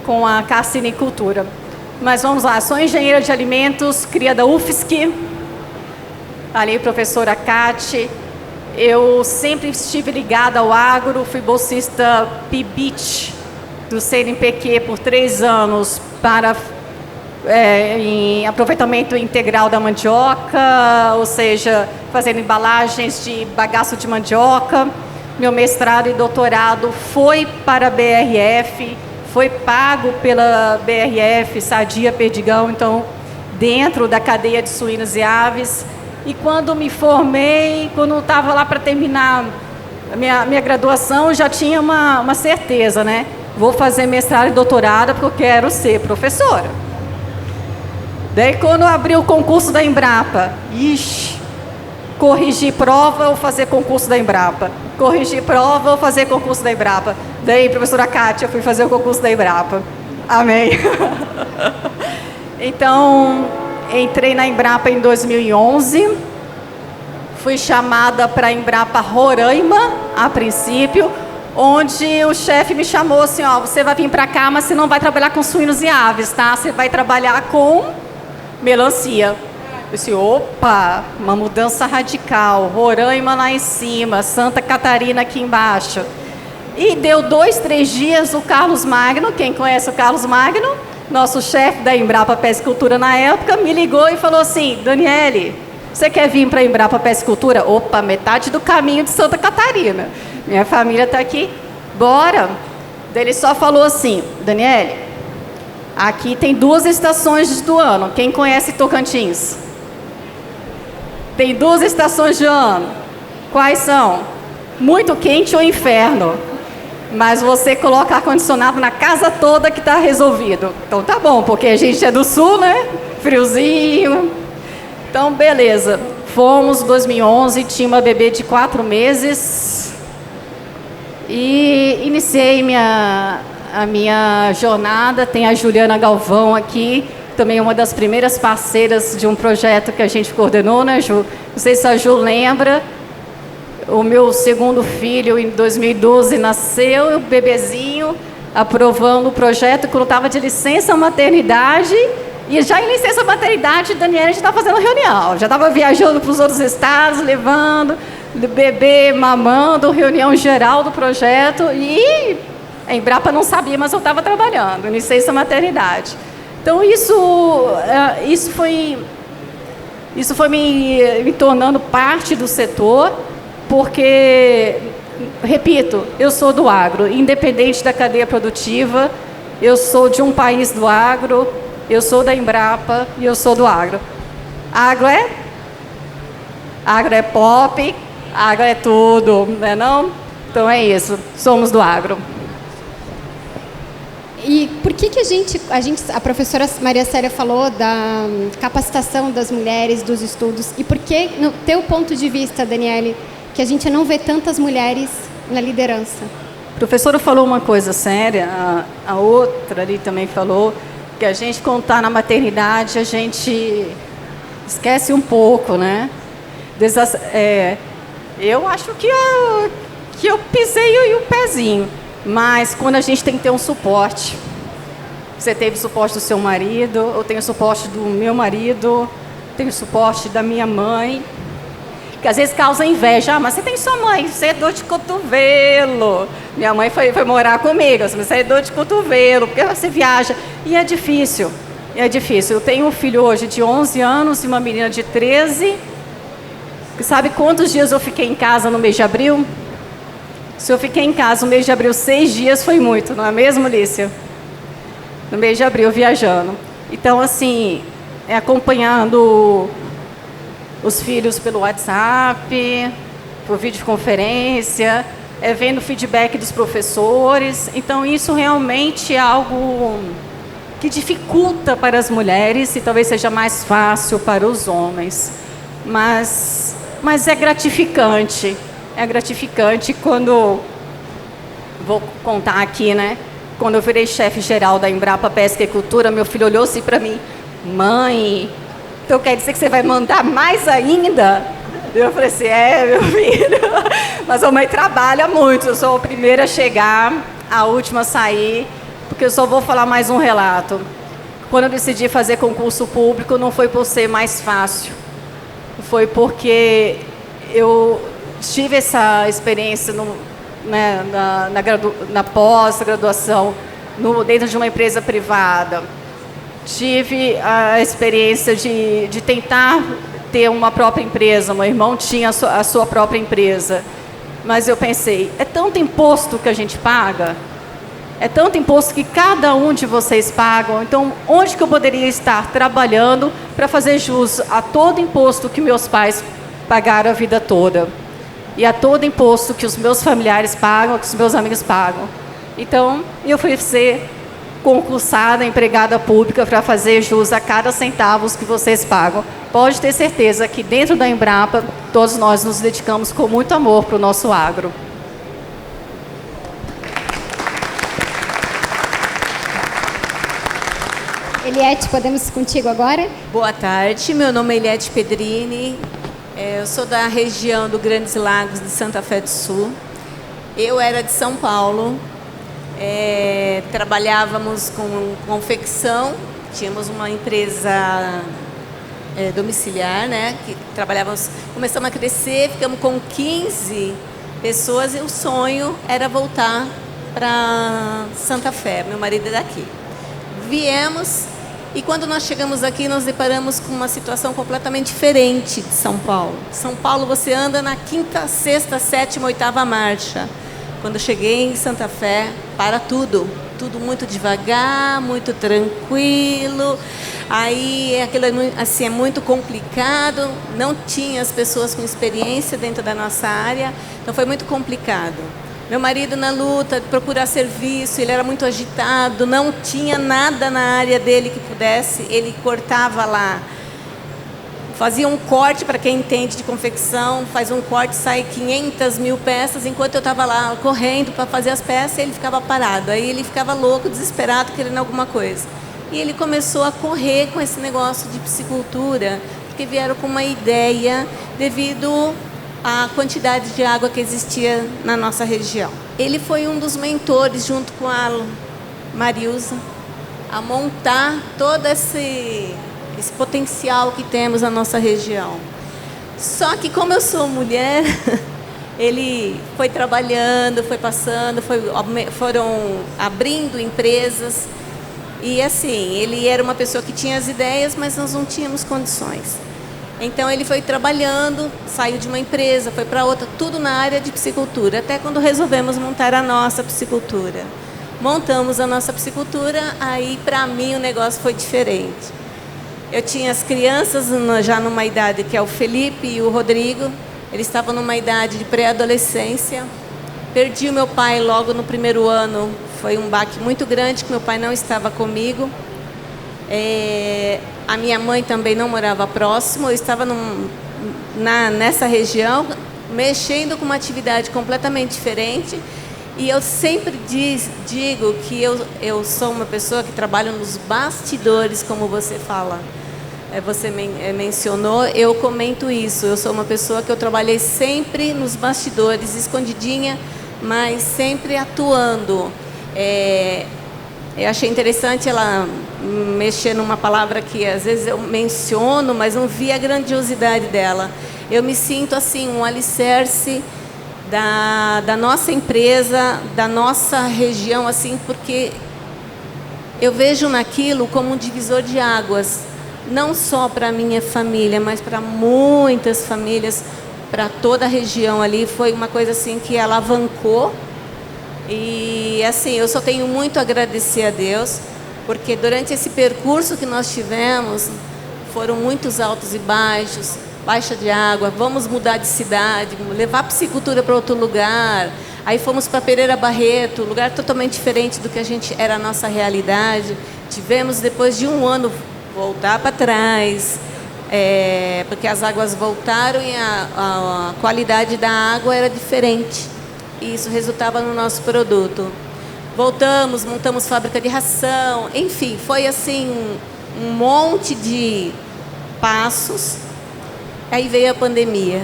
com a carcinicultura. Mas vamos lá, sou engenheira de alimentos, cria da UFSC, ali professora Cate. Eu sempre estive ligada ao agro, fui bolsista PIBIT do CNPq por 3 anos para em aproveitamento integral da mandioca, ou seja, fazendo embalagens de bagaço de mandioca. Meu mestrado e doutorado foi para a BRF, foi pago pela BRF, Sadia Perdigão, então, dentro da cadeia de suínos e aves. E quando me formei, quando estava lá para terminar a minha graduação, já tinha uma certeza, né? Vou fazer mestrado e doutorado porque eu quero ser professora. Daí, quando abriu o concurso da Embrapa, corrigir prova ou fazer concurso da Embrapa? Corrigir prova ou fazer concurso da Embrapa? Daí, professora Kátia, eu fui fazer o concurso da Embrapa. Amém. Então, entrei na Embrapa em 2011. fui chamada para a Embrapa Roraima, a princípio, onde o chefe me chamou assim, ó, você vai vir para cá, mas você não vai trabalhar com suínos e aves, tá? Você vai trabalhar com melancia. Eu disse, opa, uma mudança radical, Roraima lá em cima, Santa Catarina aqui embaixo. E deu 2, 3 dias, o Carlos Magno, quem conhece o Carlos Magno, nosso chefe da Embrapa Pesquicultura na época, me ligou e falou assim, Daniele, você quer vir para a Embrapa Pesquicultura? Opa, metade do caminho de Santa Catarina. Minha família está aqui, bora. Daí ele só falou assim, Daniele, aqui tem 2 estações do ano. Quem conhece Tocantins? Tem 2 estações de ano. Quais são? Muito quente ou inferno. Mas você coloca ar-condicionado na casa toda que está resolvido. Então tá bom, porque a gente é do sul, né? Friozinho. Então, beleza. Fomos em 2011, tinha uma bebê de 4 meses. E iniciei a minha jornada. Tem a Juliana Galvão aqui, também uma das primeiras parceiras de um projeto que a gente coordenou, né, Ju? Não sei se a Ju lembra. O meu segundo filho, em 2012, nasceu, o bebezinho, aprovando o projeto quando estava de licença maternidade. E já em licença maternidade, Daniela já estava fazendo reunião. Já estava viajando para os outros estados, levando bebê, mamando, reunião geral do projeto. E a Embrapa não sabia, mas eu estava trabalhando, licença maternidade. Então, isso foi me tornando parte do setor, porque, repito, eu sou do agro, independente da cadeia produtiva, eu sou de um país do agro, eu sou da Embrapa e eu sou do agro. Agro é pop, agro é tudo, não é não? Então é isso, somos do agro. E por que a professora Maria Célia falou da capacitação das mulheres, dos estudos, e por que, no teu ponto de vista, Daniele, que a gente não vê tantas mulheres na liderança? A professora falou uma coisa séria, a outra ali também falou, que a gente, quando está na maternidade, a gente esquece um pouco, né? Eu acho que eu pisei o pezinho. Mas quando a gente tem que ter um suporte, você teve suporte do seu marido, eu tenho suporte do meu marido, tenho suporte da minha mãe, que às vezes causa inveja. Ah, mas você tem sua mãe, você é dor de cotovelo. Minha mãe foi morar comigo, você é dor de cotovelo, porque você viaja. E é difícil, Eu tenho um filho hoje de 11 anos e uma menina de 13. Sabe quantos dias eu fiquei em casa no mês de abril? Se eu fiquei em casa no mês de abril 6 dias, foi muito, não é mesmo, Lícia? No mês de abril, viajando. Então, assim, acompanhando os filhos pelo WhatsApp, por videoconferência, vendo o feedback dos professores. Então, isso realmente é algo que dificulta para as mulheres e talvez seja mais fácil para os homens. Mas é gratificante. É gratificante quando, vou contar aqui, né? Quando eu virei chefe geral da Embrapa Pesca e Cultura, meu filho olhou assim para mim, mãe, então quer dizer que você vai mandar mais ainda? Eu falei assim, meu filho, mas a mãe trabalha muito, eu sou a primeira a chegar, a última a sair, porque eu só vou falar mais um relato. Quando eu decidi fazer concurso público, não foi por ser mais fácil, foi porque eu tive essa experiência na pós-graduação, dentro de uma empresa privada. Tive a experiência de tentar ter uma própria empresa. Meu irmão tinha a sua própria empresa. Mas eu pensei, é tanto imposto que a gente paga? É tanto imposto que cada um de vocês pagam. Então, onde que eu poderia estar trabalhando para fazer jus a todo imposto que meus pais pagaram a vida toda? E a todo imposto que os meus familiares pagam, que os meus amigos pagam. Então, eu fui ser concursada, empregada pública, para fazer jus a cada centavo que vocês pagam. Pode ter certeza que dentro da Embrapa, todos nós nos dedicamos com muito amor para o nosso agro. Eliette, podemos ir contigo agora? Boa tarde, meu nome é Eliette Pedrini. Eu sou da região do Grandes Lagos de Santa Fé do Sul. Eu era de São Paulo. Trabalhávamos com confecção. Tínhamos uma empresa domiciliar, né? Que trabalhávamos, começamos a crescer, ficamos com 15 pessoas e o sonho era voltar para Santa Fé. Meu marido é daqui. Viemos e quando nós chegamos aqui, nós deparamos com uma situação completamente diferente de São Paulo. São Paulo você anda na 5ª, 6ª, 7ª, 8ª marcha. Quando eu cheguei em Santa Fé, para tudo muito devagar, muito tranquilo. Aí aquilo assim, é muito complicado, não tinha as pessoas com experiência dentro da nossa área, então foi muito complicado. Meu marido na luta de procurar serviço, ele era muito agitado, não tinha nada na área dele que pudesse, ele cortava lá. Fazia um corte, para quem entende de confecção, faz um corte, sai 500 mil peças, enquanto eu estava lá correndo para fazer as peças, ele ficava parado. Aí ele ficava louco, desesperado, querendo alguma coisa. E ele começou a correr com esse negócio de piscicultura, porque vieram com uma ideia devido à quantidade de água que existia na nossa região. Ele foi um dos mentores, junto com a Marilza, a montar todo esse potencial que temos na nossa região. Só que como eu sou mulher, ele foi trabalhando, foi passando, foram abrindo empresas e assim, ele era uma pessoa que tinha as ideias, mas nós não tínhamos condições. Então ele foi trabalhando, saiu de uma empresa, foi para outra, tudo na área de piscicultura, até quando resolvemos montar a nossa piscicultura. Montamos a nossa piscicultura, aí para mim o negócio foi diferente. Eu tinha as crianças já numa idade, que é o Felipe e o Rodrigo. Eles estavam numa idade de pré-adolescência. Perdi o meu pai logo no primeiro ano. Foi um baque muito grande, que meu pai não estava comigo. A minha mãe também não morava próximo. Eu estava nessa região, mexendo com uma atividade completamente diferente. E eu sempre digo que eu sou uma pessoa que trabalha nos bastidores, como você fala. Você mencionou, eu comento isso. Eu sou uma pessoa que eu trabalhei sempre nos bastidores, escondidinha, mas sempre atuando. Eu achei interessante ela mexer numa palavra que às vezes eu menciono, mas não vi a grandiosidade dela. Eu me sinto assim, um alicerce da nossa empresa, da nossa região, assim, porque eu vejo naquilo como um divisor de águas, não só para a minha família, mas para muitas famílias, para toda a região ali. Foi uma coisa assim que alavancou. E assim, eu só tenho muito a agradecer a Deus, porque durante esse percurso que nós tivemos, foram muitos altos e baixos, baixa de água, vamos mudar de cidade, levar a piscicultura para outro lugar. Aí fomos para Pereira Barreto, lugar totalmente diferente do que era a nossa realidade. Tivemos, depois de um ano, voltar para trás, porque as águas voltaram e a qualidade da água era diferente. E isso resultava no nosso produto. Voltamos, montamos fábrica de ração, enfim, foi assim um monte de passos. Aí veio a pandemia.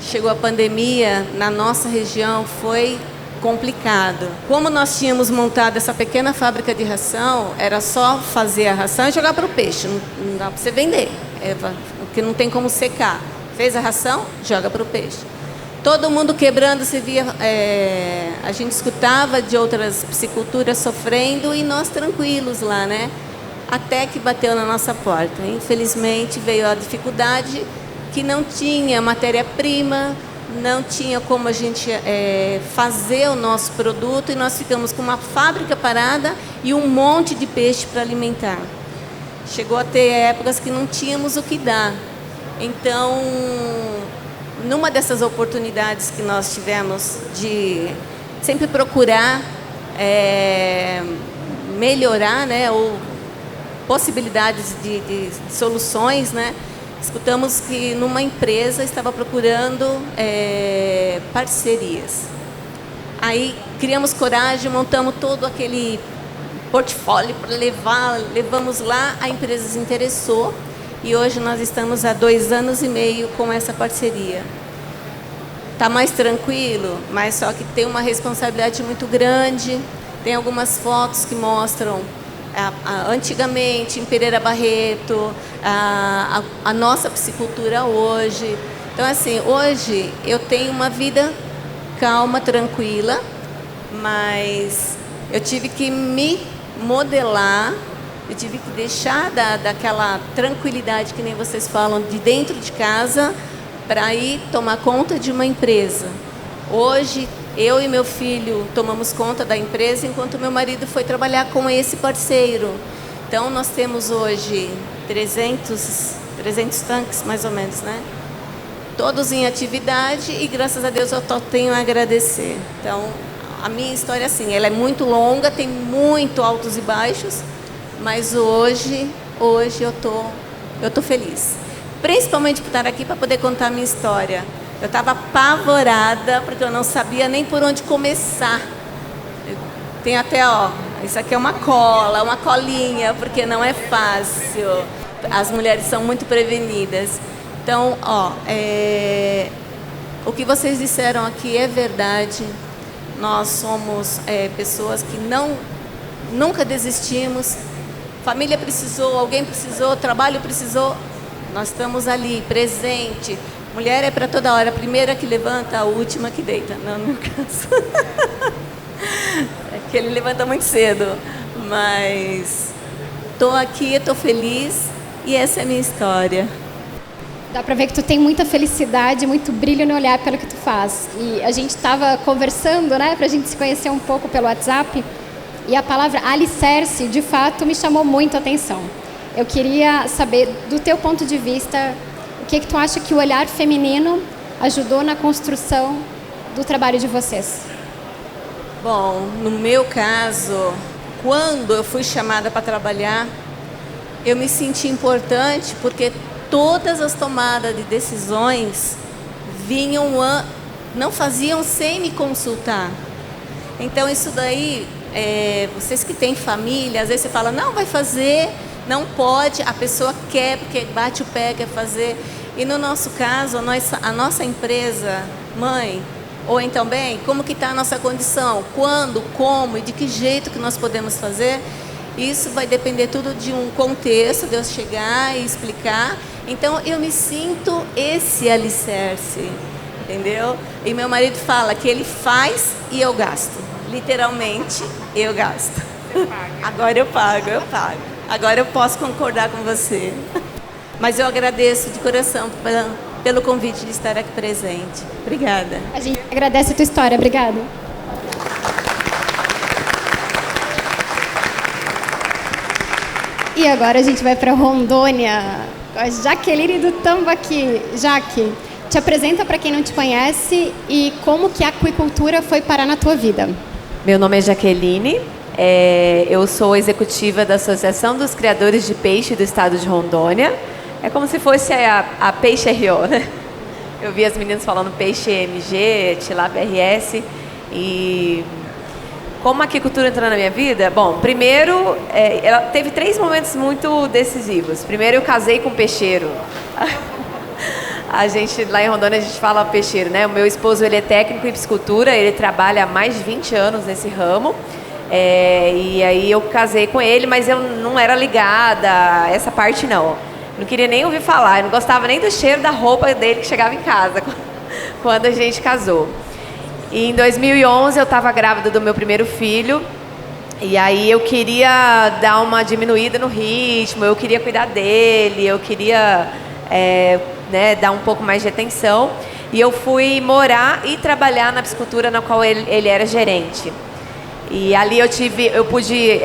Chegou a pandemia, na nossa região foi complicado. Como nós tínhamos montado essa pequena fábrica de ração, era só fazer a ração e jogar para o peixe, não dá para você vender, porque não tem como secar. Fez a ração, joga para o peixe. Todo mundo quebrando, você via, a gente escutava de outras pisciculturas sofrendo e nós tranquilos lá, né? Até que bateu na nossa porta. Infelizmente veio a dificuldade, que não tinha matéria-prima, não tinha como a gente fazer o nosso produto, e nós ficamos com uma fábrica parada e um monte de peixe para alimentar. Chegou a ter épocas que não tínhamos o que dar. Então, numa dessas oportunidades que nós tivemos de sempre procurar melhorar, né, ou possibilidades de soluções, né, escutamos que numa empresa estava procurando parcerias. Aí criamos coragem, montamos todo aquele portfólio para levar, levamos lá, a empresa se interessou e hoje nós estamos há 2 anos e meio com essa parceria. Está mais tranquilo, mas só que tem uma responsabilidade muito grande. Tem algumas fotos que mostram antigamente em Pereira Barreto, a nossa piscicultura hoje. Então, assim, hoje eu tenho uma vida calma, tranquila, mas eu tive que me modelar, eu tive que deixar daquela tranquilidade que nem vocês falam de dentro de casa para ir tomar conta de uma empresa. Hoje, eu e meu filho tomamos conta da empresa enquanto meu marido foi trabalhar com esse parceiro. Então, nós temos hoje 300 tanques, mais ou menos, né? Todos em atividade e, graças a Deus, eu tenho a agradecer. Então, a minha história, assim, ela é muito longa, tem muito altos e baixos, mas hoje eu tô feliz. Principalmente por estar aqui para poder contar a minha história. Eu estava apavorada, porque eu não sabia nem por onde começar. Tem até, ó, isso aqui é uma colinha, porque não é fácil. As mulheres são muito prevenidas. Então, ó, o que vocês disseram aqui é verdade. Nós somos pessoas que nunca desistimos. Família precisou, alguém precisou, trabalho precisou. Nós estamos ali, presente. Mulher é para toda hora, a primeira que levanta, a última que deita. Não, no meu caso. É que ele levanta muito cedo. Mas estou aqui, estou feliz e essa é a minha história. Dá pra ver que tu tem muita felicidade, muito brilho no olhar pelo que tu faz. E a gente estava conversando, né, pra gente se conhecer um pouco pelo WhatsApp, e a palavra alicerce, de fato, me chamou muito a atenção. Eu queria saber, do teu ponto de vista, o que tu acha que o olhar feminino ajudou na construção do trabalho de vocês? Bom, no meu caso, quando eu fui chamada para trabalhar, eu me senti importante porque todas as tomadas de decisões não faziam sem me consultar. Então, isso daí, vocês que têm família, às vezes você fala, não, vai fazer, não pode, a pessoa quer, porque bate o pé, quer fazer. E no nosso caso, a nossa empresa, mãe, ou então, bem, como que está a nossa condição? Quando, como e de que jeito que nós podemos fazer? Isso vai depender tudo de um contexto, de eu chegar e explicar. Então, eu me sinto esse alicerce, entendeu? E meu marido fala que ele faz e eu gasto. Literalmente, eu gasto. Agora eu pago. Agora eu posso concordar com você. Mas eu agradeço de coração pelo convite de estar aqui presente. Obrigada. A gente agradece a tua história. Obrigada. E agora a gente vai para Rondônia, com a Jaqueline do Tambaqui. Jaque, te apresenta para quem não te conhece e como que a aquicultura foi parar na tua vida. Meu nome é Jaqueline, eu sou executiva da Associação dos Criadores de Peixe do Estado de Rondônia. É como se fosse a Peixe RO, né? Eu vi as meninas falando Peixe MG, Tilápia RS e... Como a aquicultura entrou na minha vida? Bom, primeiro, ela teve 3 momentos muito decisivos. Primeiro, eu casei com um peixeiro. A gente, lá em Rondônia, a gente fala peixeiro, né? O meu esposo, ele é técnico em piscicultura, ele trabalha há mais de 20 anos nesse ramo. E aí eu casei com ele, mas eu não era ligada a essa parte, não. Não queria nem ouvir falar, eu não gostava nem do cheiro da roupa dele que chegava em casa quando a gente casou. E em 2011 eu estava grávida do meu primeiro filho e aí eu queria dar uma diminuída no ritmo, eu queria cuidar dele, eu queria dar um pouco mais de atenção e eu fui morar e trabalhar na piscicultura na qual ele era gerente. E ali eu pude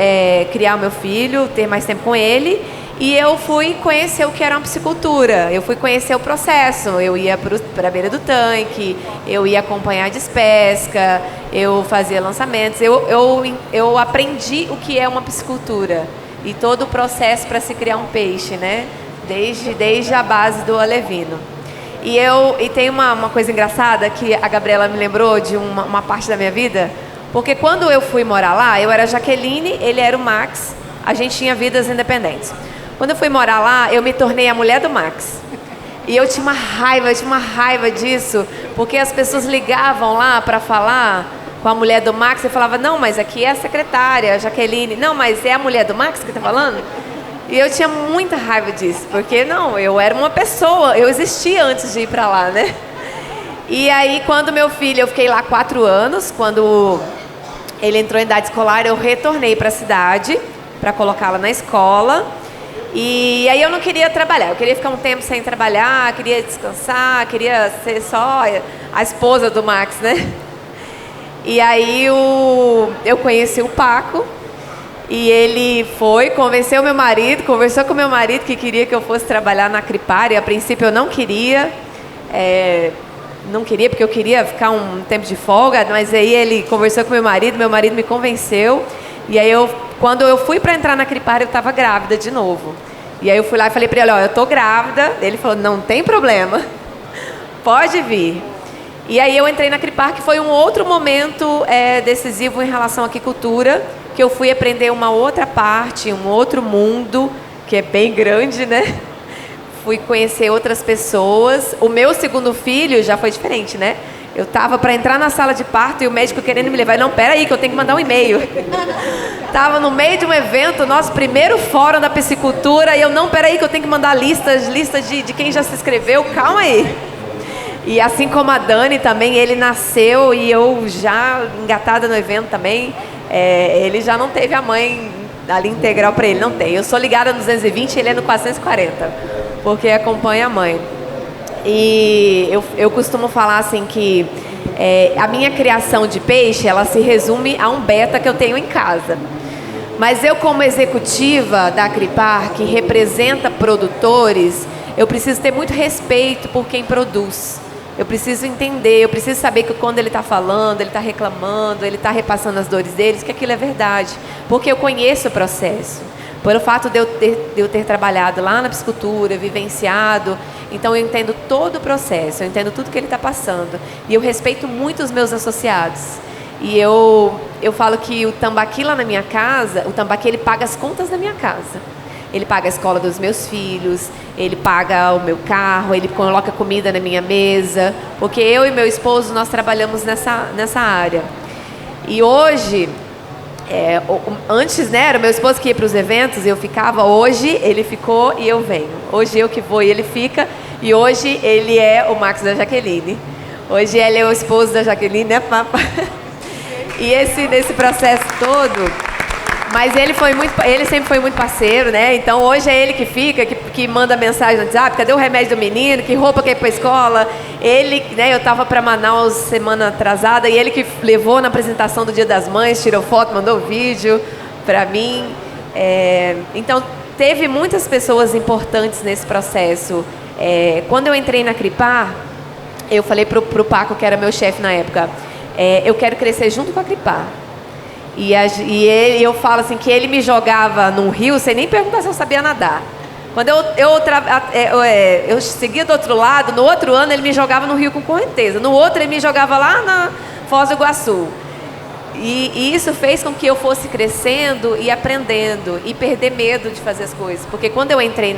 criar o meu filho, ter mais tempo com ele. E eu fui conhecer o que era uma piscicultura, eu fui conhecer o processo, eu ia para a beira do tanque, eu ia acompanhar a despesca, eu fazia lançamentos, eu aprendi o que é uma piscicultura e todo o processo para se criar um peixe, né? Desde a base do alevino. E tem uma coisa engraçada que a Gabriela me lembrou de uma parte da minha vida, porque quando eu fui morar lá, eu era a Jaqueline, ele era o Max, a gente tinha vidas independentes. Quando eu fui morar lá, eu me tornei a mulher do Max. E eu tinha uma raiva disso, porque as pessoas ligavam lá para falar com a mulher do Max e falava, não, mas aqui é a secretária, a Jaqueline. Não, mas é a mulher do Max que está falando? E eu tinha muita raiva disso, porque não, eu era uma pessoa, eu existia antes de ir para lá, né? E aí, quando meu filho, eu fiquei lá 4 anos, quando ele entrou em idade escolar, eu retornei para a cidade para colocá-la na escola. E aí eu não queria trabalhar, eu queria ficar um tempo sem trabalhar, queria descansar, queria ser só a esposa do Max, né? E aí eu conheci o Paco e ele convenceu meu marido, conversou com meu marido que queria que eu fosse trabalhar na Cripar, e a princípio eu não queria, porque eu queria ficar um tempo de folga, mas aí ele conversou com meu marido me convenceu, e aí quando eu fui para entrar na Cripar, eu estava grávida de novo. E aí eu fui lá e falei para ele, eu tô grávida. Ele falou, não tem problema, pode vir. E aí eu entrei na Cripar, que foi um outro momento decisivo em relação à aquicultura, que eu fui aprender uma outra parte, um outro mundo, que é bem grande, né? Fui conhecer outras pessoas. O meu segundo filho já foi diferente, né? Eu estava para entrar na sala de parto e o médico querendo me levar. Não, peraí, que eu tenho que mandar um e-mail. Estava no meio de um evento, nosso primeiro fórum da piscicultura, e eu, não, peraí, que eu tenho que mandar listas de quem já se inscreveu. Calma aí. E assim como a Dani também, ele nasceu e eu já engatada no evento também. Ele já não teve a mãe ali integral para ele, não tem. Eu sou ligada no 220 e ele é no 440, porque acompanha a mãe. E eu costumo falar assim que a minha criação de peixe, ela se resume a um beta que eu tenho em casa. Mas eu, como executiva da Cripar, que representa produtores, eu preciso ter muito respeito por quem produz. Eu preciso entender, eu preciso saber que quando ele está falando, ele está reclamando, ele está repassando as dores deles, que aquilo é verdade. Porque eu conheço o processo. Pelo fato de eu ter trabalhado lá na piscicultura, vivenciado, então eu entendo todo o processo, eu entendo tudo que ele está passando. E eu respeito muito os meus associados. E eu falo que o tambaqui lá na minha casa, o tambaqui ele paga as contas da minha casa. Ele paga a escola dos meus filhos, ele paga o meu carro, ele coloca comida na minha mesa, porque eu e meu esposo, nós trabalhamos nessa área. E hoje, antes, né, era meu esposo que ia para os eventos e eu ficava, hoje ele ficou e eu venho. Hoje eu que vou e ele fica, e hoje ele é o Max da Jaqueline. Hoje ele é o esposo da Jaqueline, né, papai? E nesse processo todo... Mas ele sempre foi muito parceiro, né? Então hoje é ele que fica, que manda mensagem no WhatsApp, cadê o remédio do menino, que roupa que é para a escola. Ele, né? Eu estava para Manaus semana atrasada e ele que levou na apresentação do Dia das Mães, tirou foto, mandou vídeo para mim. Então teve muitas pessoas importantes nesse processo. Quando eu entrei na Cripar, eu falei pro Paco, que era meu chefe na época, eu quero crescer junto com a Cripar. E eu falo assim, que ele me jogava num rio sem nem perguntar se eu sabia nadar. Quando eu seguia do outro lado, no outro ano ele me jogava no rio com correnteza. No outro ele me jogava lá na Foz do Iguaçu. E isso fez com que eu fosse crescendo e aprendendo e perder medo de fazer as coisas. Porque quando eu entrei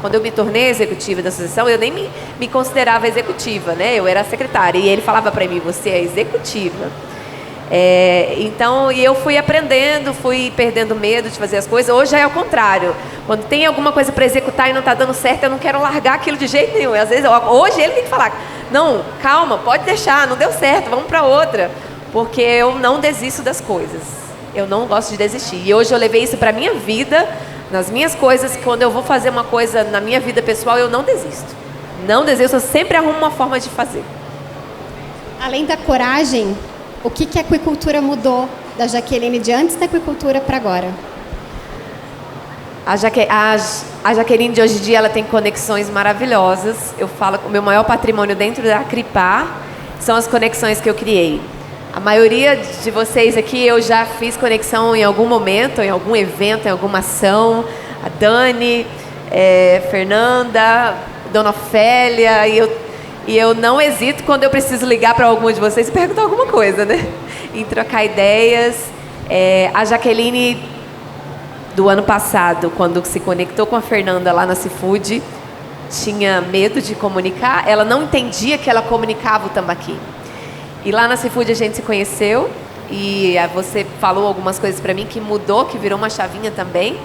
quando eu me tornei executiva da associação, eu nem me considerava executiva, né? Eu era secretária. E ele falava para mim, você é executiva. Então, e eu fui aprendendo, fui perdendo medo de fazer as coisas. Hoje é o contrário. Quando tem alguma coisa para executar e não está dando certo, eu não quero largar aquilo de jeito nenhum. Às vezes, hoje ele tem que falar, não, calma, pode deixar, não deu certo, vamos para outra. Porque eu não desisto das coisas. Eu não gosto de desistir. E hoje eu levei isso para a minha vida, nas minhas coisas. Quando eu vou fazer uma coisa na minha vida pessoal, eu não desisto. Não desisto, eu sempre arrumo uma forma de fazer. Além da coragem, o que a aquicultura mudou da Jaqueline de antes da aquicultura para agora? A Jaqueline de hoje em dia, ela tem conexões maravilhosas. Eu falo que o meu maior patrimônio dentro da Cripar são as conexões que eu criei. A maioria de vocês aqui eu já fiz conexão em algum momento, em algum evento, em alguma ação. A Dani, Fernanda, Dona Ofélia, e eu não hesito quando eu preciso ligar para algum de vocês e perguntar alguma coisa, né? Em trocar ideias. A Jaqueline, do ano passado, quando se conectou com a Fernanda lá na Seafood, tinha medo de comunicar. Ela não entendia que ela comunicava o tambaqui. E lá na Seafood a gente se conheceu e você falou algumas coisas para mim que mudou, que virou uma chavinha também.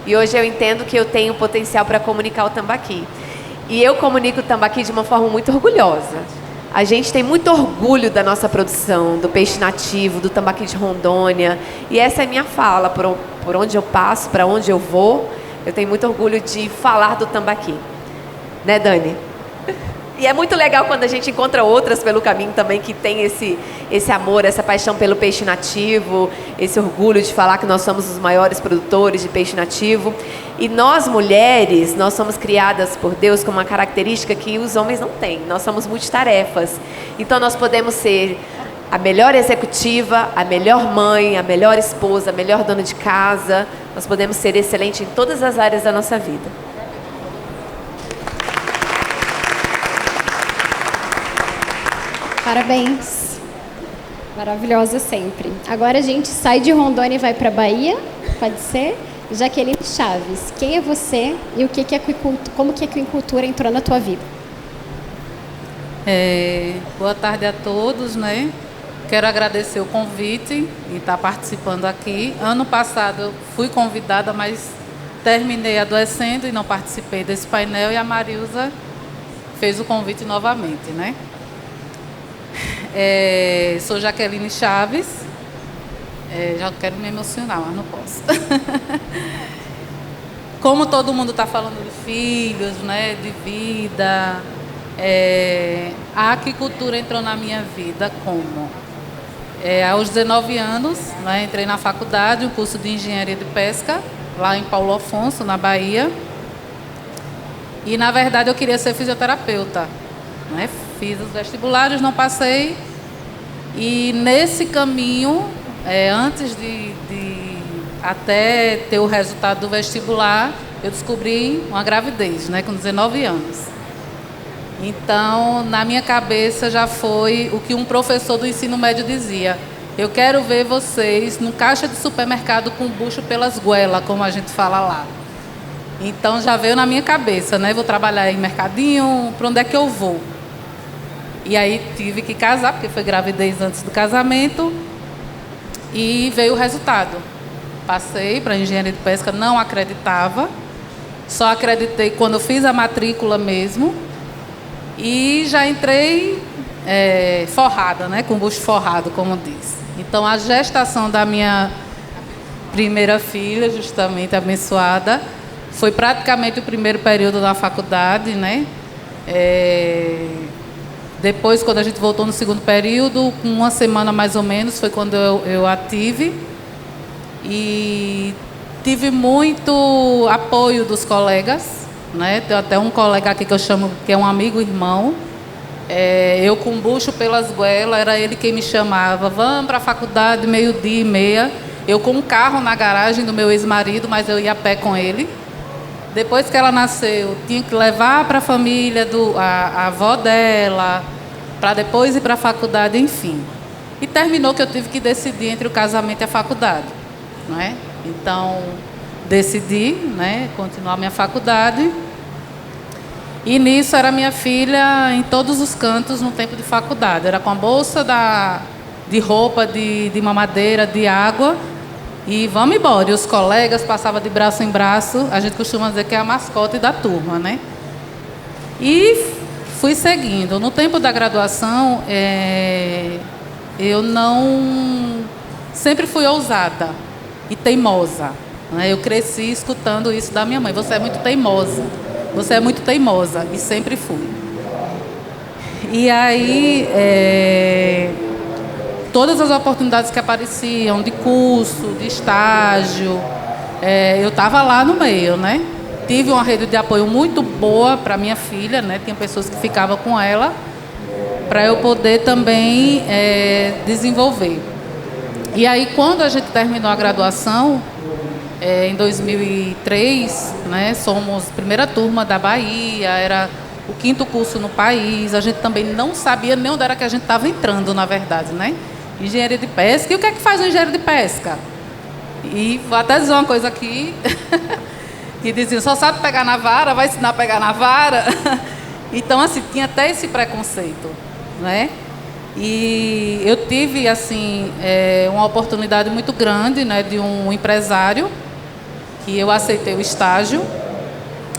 E hoje eu entendo que eu tenho potencial para comunicar o tambaqui. E eu comunico o tambaqui de uma forma muito orgulhosa. A gente tem muito orgulho da nossa produção, do peixe nativo, do tambaqui de Rondônia. E essa é a minha fala, por onde eu passo, para onde eu vou. Eu tenho muito orgulho de falar do tambaqui. Né, Dani? E é muito legal quando a gente encontra outras pelo caminho também que tem esse amor, essa paixão pelo peixe nativo, esse orgulho de falar que nós somos os maiores produtores de peixe nativo. E nós, mulheres, nós somos criadas por Deus com uma característica que os homens não têm. Nós somos multitarefas. Então nós podemos ser a melhor executiva, a melhor mãe, a melhor esposa, a melhor dona de casa. Nós podemos ser excelentes em todas as áreas da nossa vida. Parabéns. Maravilhosa sempre. Agora a gente sai de Rondônia e vai para Bahia, pode ser? Jaqueline Chaves, quem é você e o que é aquicultura, como que a aquicultura entrou na tua vida? Boa tarde a todos, né? Quero agradecer o convite e estar participando aqui. Ano passado eu fui convidada, mas terminei adoecendo e não participei desse painel e a Marilza fez o convite novamente, né? Sou Jaqueline Chaves. Já quero me emocionar, mas não posso. Como todo mundo está falando de filhos, né, de vida, a aquicultura entrou na minha vida como? Aos 19 anos, né, entrei na faculdade, um curso de engenharia de pesca, lá em Paulo Afonso, na Bahia. E, na verdade, eu queria ser fisioterapeuta, né? Fiz os vestibulares, não passei. E nesse caminho, antes de até ter o resultado do vestibular, eu descobri uma gravidez, né, com 19 anos. Então, na minha cabeça já foi o que um professor do ensino médio dizia: eu quero ver vocês no caixa de supermercado com o bucho pelas goelas, como a gente fala lá. Então já veio na minha cabeça, né? Vou trabalhar em mercadinho, para onde é que eu vou? E aí tive que casar, porque foi gravidez antes do casamento, e veio o resultado. Passei para engenharia de pesca, não acreditava, só acreditei quando eu fiz a matrícula mesmo, e já entrei forrada, né? Com o bucho forrado, como diz. Então a gestação da minha primeira filha, justamente abençoada, foi praticamente o primeiro período da faculdade, né? Depois, quando a gente voltou no segundo período, com uma semana mais ou menos, foi quando eu a tive. E tive muito apoio dos colegas, né? Tem até um colega aqui que eu chamo, que é um amigo, irmão. Eu com bucho pelas goelas, era ele quem me chamava. Vamos para a faculdade, 12:30. Eu com um carro na garagem do meu ex-marido, mas eu ia a pé com ele. Depois que ela nasceu, tinha que levar para a família, a avó dela, para depois ir para a faculdade, enfim. E terminou que eu tive que decidir entre o casamento e a faculdade, não é? Então, decidi, né, continuar minha faculdade. E nisso era minha filha em todos os cantos no tempo de faculdade. Era com a bolsa de roupa, de mamadeira, de água. E vamos embora. E os colegas passavam de braço em braço. A gente costuma dizer que é a mascote da turma, né? E fui seguindo. No tempo da graduação, eu não... Sempre fui ousada e teimosa, né? Eu cresci escutando isso da minha mãe. Você é muito teimosa. Você é muito teimosa. E sempre fui. E aí... todas as oportunidades que apareciam, de curso, de estágio, eu estava lá no meio, né? Tive uma rede de apoio muito boa para minha filha, né? Tinha pessoas que ficavam com ela, para eu poder também desenvolver. E aí, quando a gente terminou a graduação, em 2003, né? Somos primeira turma da Bahia, era o 5º curso no país, a gente também não sabia nem onde era que a gente estava entrando, na verdade, né? Engenharia de pesca. E o que é que faz o engenheiro de pesca? E vou até dizer uma coisa aqui, que diziam, só sabe pegar na vara, vai ensinar a pegar na vara. Então, assim, tinha até esse preconceito, né? E eu tive, assim, uma oportunidade muito grande, né, de um empresário, que eu aceitei o estágio.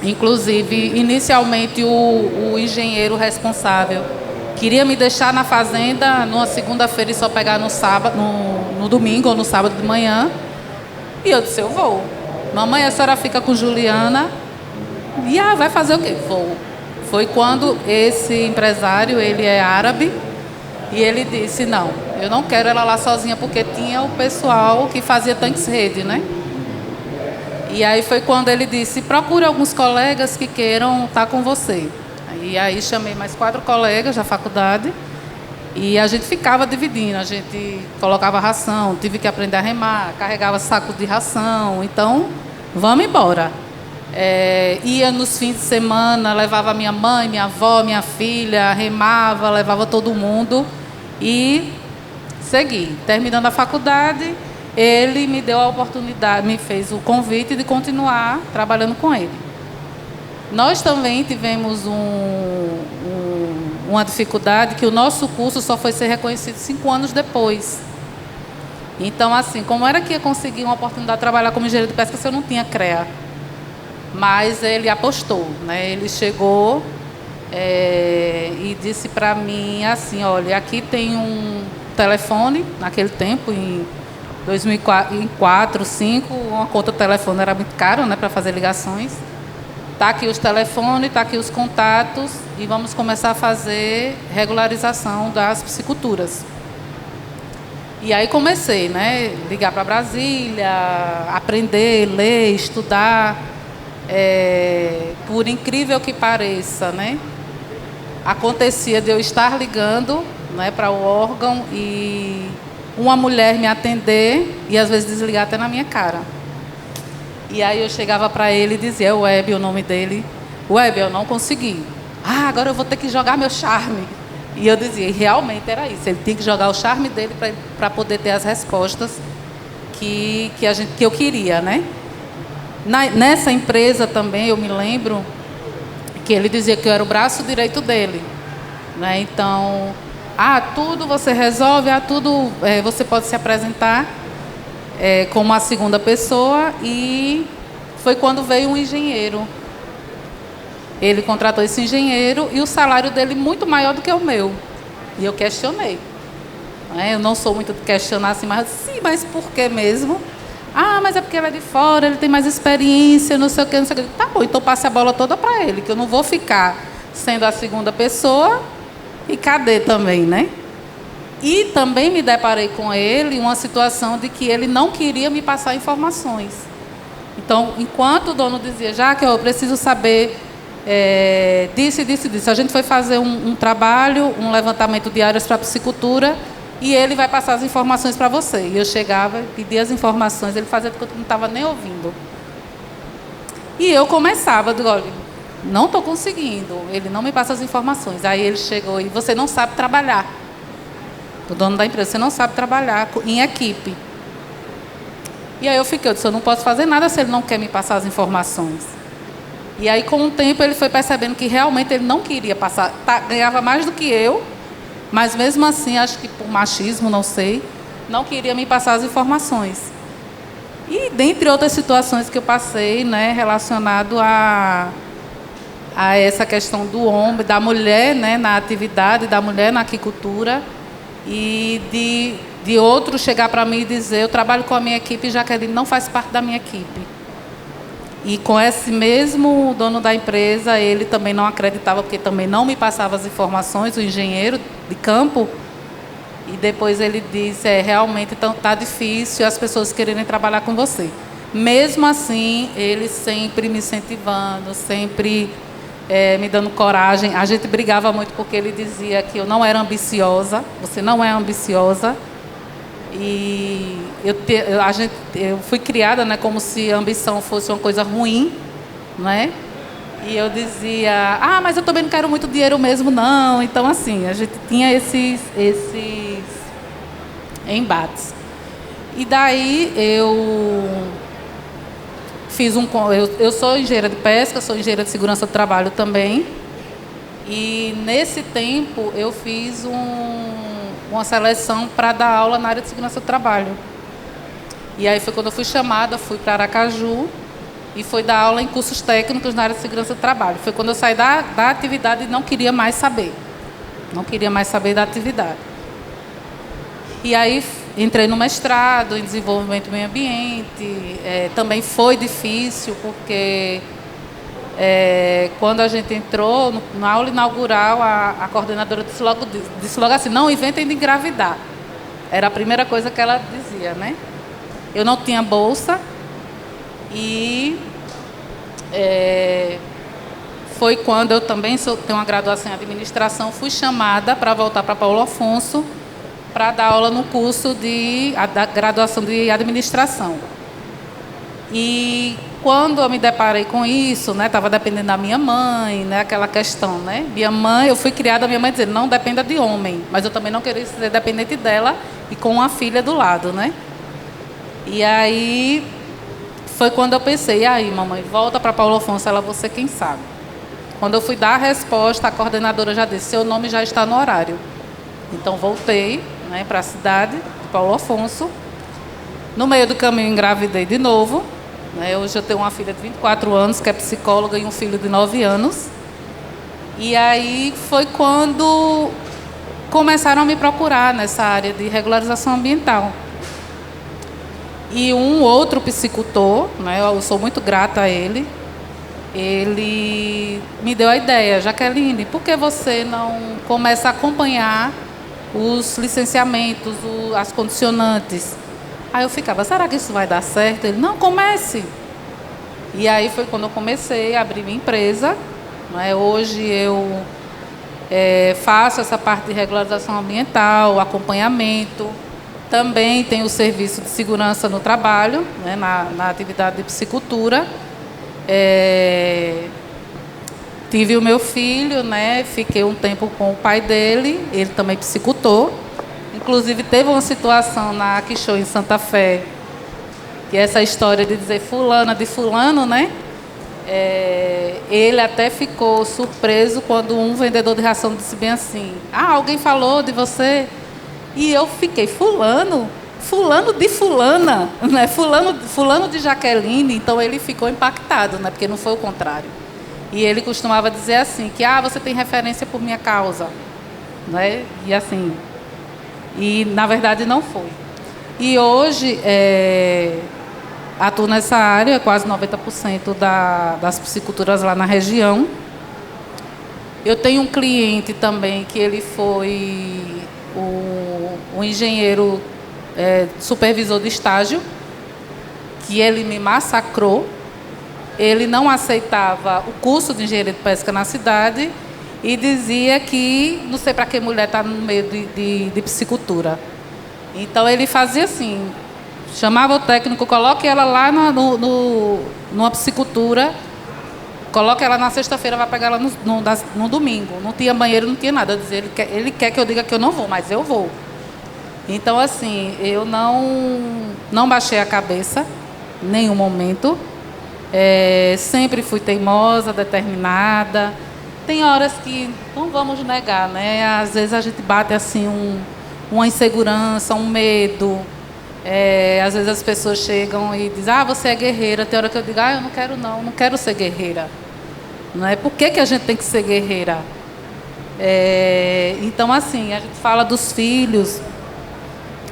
Inclusive, inicialmente, o engenheiro responsável queria me deixar na fazenda numa segunda-feira e só pegar no sábado, no domingo ou no sábado de manhã. E eu disse, eu vou. Mamãe, a senhora fica com Juliana. E vai fazer o quê? Vou. Foi quando esse empresário, ele é árabe, e ele disse, não, eu não quero ela lá sozinha, porque tinha o pessoal que fazia tanques rede, né? E aí foi quando ele disse, procure alguns colegas que queiram estar com você. E aí chamei mais 4 colegas da faculdade, e a gente ficava dividindo, a gente colocava ração, tive que aprender a remar, carregava sacos de ração, então vamos embora. Ia nos fins de semana, levava minha mãe, minha avó, minha filha, remava, levava todo mundo e segui. Terminando a faculdade, ele me deu a oportunidade, me fez o convite de continuar trabalhando com ele. Nós também tivemos uma dificuldade, que o nosso curso só foi ser reconhecido 5 anos depois. Então, assim, como era que ia conseguir uma oportunidade de trabalhar como engenheiro de pesca se eu não tinha CREA? Mas ele apostou, né? Ele chegou e disse para mim assim, olha, aqui tem um telefone, naquele tempo, em 2004, 2005, uma conta de telefone era muito caro, né, para fazer ligações. Está aqui os telefones, está aqui os contatos e vamos começar a fazer regularização das pisciculturas. E aí comecei, né, ligar para Brasília, aprender, ler, estudar. Por incrível que pareça, né, acontecia de eu estar ligando, né, para o órgão e uma mulher me atender e às vezes desligar até na minha cara. E aí eu chegava para ele e dizia, Web, o nome dele, Web, eu não consegui. Agora eu vou ter que jogar meu charme. E eu dizia, e realmente era isso, ele tinha que jogar o charme dele para poder ter as respostas que eu queria, né? Nessa empresa também, eu me lembro que ele dizia que eu era o braço direito dele, né? Então, tudo você resolve, tudo você pode se apresentar como a segunda pessoa. E foi quando veio um engenheiro. Ele contratou esse engenheiro e o salário dele muito maior do que o meu. E eu questionei. Eu não sou muito de questionar assim, mas sim, mas por que mesmo? Mas é porque ele é de fora, ele tem mais experiência, não sei o que, não sei o que. Tá bom, então passe a bola toda para ele, que eu não vou ficar sendo a segunda pessoa. E cadê também, né? E também me deparei com ele uma situação de que ele não queria me passar informações. Então, enquanto o dono dizia, já que eu preciso saber disso. A gente foi fazer um trabalho, um levantamento de áreas para a piscicultura, e ele vai passar as informações para você. E eu chegava, pedia as informações, ele fazia porque eu não estava nem ouvindo. E eu começava, digo, olha, não estou conseguindo, ele não me passa as informações. Aí ele chegou e você não sabe trabalhar. O dono da empresa, você não sabe trabalhar em equipe. E aí eu disse, eu não posso fazer nada se ele não quer me passar as informações. E aí, com o tempo, ele foi percebendo que realmente ele não queria passar, ganhava mais do que eu, mas mesmo assim, acho que por machismo, não sei, não queria me passar as informações. E dentre outras situações que eu passei, né, relacionado a essa questão do homem, da mulher, né, na atividade, da mulher na aquicultura, e de outro chegar para mim e dizer, eu trabalho com a minha equipe, já que ele não faz parte da minha equipe. E com esse mesmo dono da empresa, ele também não acreditava, porque também não me passava as informações, o engenheiro de campo. E depois ele disse, realmente está difícil as pessoas quererem trabalhar com você. Mesmo assim, ele sempre me incentivando, sempre me dando coragem. A gente brigava muito porque ele dizia que eu não era ambiciosa, você não é ambiciosa. E eu fui criada, né, como se a ambição fosse uma coisa ruim, né? E eu dizia, mas eu também não quero muito dinheiro mesmo, não. Então, assim, a gente tinha esses embates. E daí eu fiz eu sou engenheira de pesca, sou engenheira de segurança do trabalho também. E nesse tempo eu fiz uma seleção para dar aula na área de segurança do trabalho. E aí foi quando eu fui chamada, fui para Aracaju e fui dar aula em cursos técnicos na área de segurança do trabalho. Foi quando eu saí da atividade e não queria mais saber. Não queria mais saber da atividade. E aí entrei no mestrado em desenvolvimento do meio ambiente. Também foi difícil, porque quando a gente entrou, na aula inaugural, a coordenadora disse logo assim, não inventem de engravidar. Era a primeira coisa que ela dizia, né? Eu não tinha bolsa e foi quando eu também tenho uma graduação em administração, fui chamada para voltar para Paulo Afonso para dar aula no curso da graduação de administração. E quando eu me deparei com isso, né, estava dependendo da minha mãe, né, aquela questão, né? Minha mãe, eu fui criada, minha mãe dizendo, não dependa de homem, mas eu também não queria ser dependente dela e com uma filha do lado, né? E aí foi quando eu pensei, e aí, mamãe, volta para Paulo Afonso, ela você quem sabe. Quando eu fui dar a resposta, a coordenadora já disse, seu nome já está no horário. Então voltei, né, para a cidade de Paulo Afonso. No meio do caminho engravidei de novo. Né, hoje eu tenho uma filha de 24 anos, que é psicóloga, e um filho de 9 anos. E aí foi quando começaram a me procurar nessa área de regularização ambiental. E um outro psicultor, né, eu sou muito grata a ele, ele me deu a ideia, Jaqueline, por que você não começa a acompanhar os licenciamentos, as condicionantes? Aí eu ficava, será que isso vai dar certo? Ele, não, comece. E aí foi quando eu comecei a abrir minha empresa. Né? Hoje eu faço essa parte de regularização ambiental, acompanhamento. Também tenho o serviço de segurança no trabalho, né? na atividade de piscicultura. Tive o meu filho, né? Fiquei um tempo com o pai dele, ele também piscicultor. Inclusive, teve uma situação na Aquixô, em Santa Fé, que essa história de dizer fulana de fulano, né? Ele até ficou surpreso quando um vendedor de ração disse bem assim, alguém falou de você? E eu fiquei, fulano de fulana, né? fulano de Jaqueline. Então, ele ficou impactado, né? Porque não foi o contrário. E ele costumava dizer assim, que você tem referência por minha causa. Né? E assim... E, na verdade, não foi. E hoje, atuo nessa área, quase 90% das pisciculturas lá na região. Eu tenho um cliente também, que ele foi o engenheiro supervisor de estágio, que ele me massacrou. Ele não aceitava o curso de engenharia de pesca na cidade, e dizia que, não sei para que mulher está no meio de piscicultura. Então, ele fazia assim, chamava o técnico, coloque ela lá numa piscicultura, coloque ela na sexta-feira, vai pegar ela no domingo. Não tinha banheiro, não tinha nada. Eu dizia, ele quer que eu diga que eu não vou, mas eu vou. Então, assim, eu não baixei a cabeça em nenhum momento. Sempre fui teimosa, determinada. Tem horas que não vamos negar, né? Às vezes a gente bate assim uma insegurança, um medo. Às vezes as pessoas chegam e dizem, você é guerreira. Tem hora que eu digo, eu não quero ser guerreira. Não é? Por que a gente tem que ser guerreira? Então, assim, a gente fala dos filhos.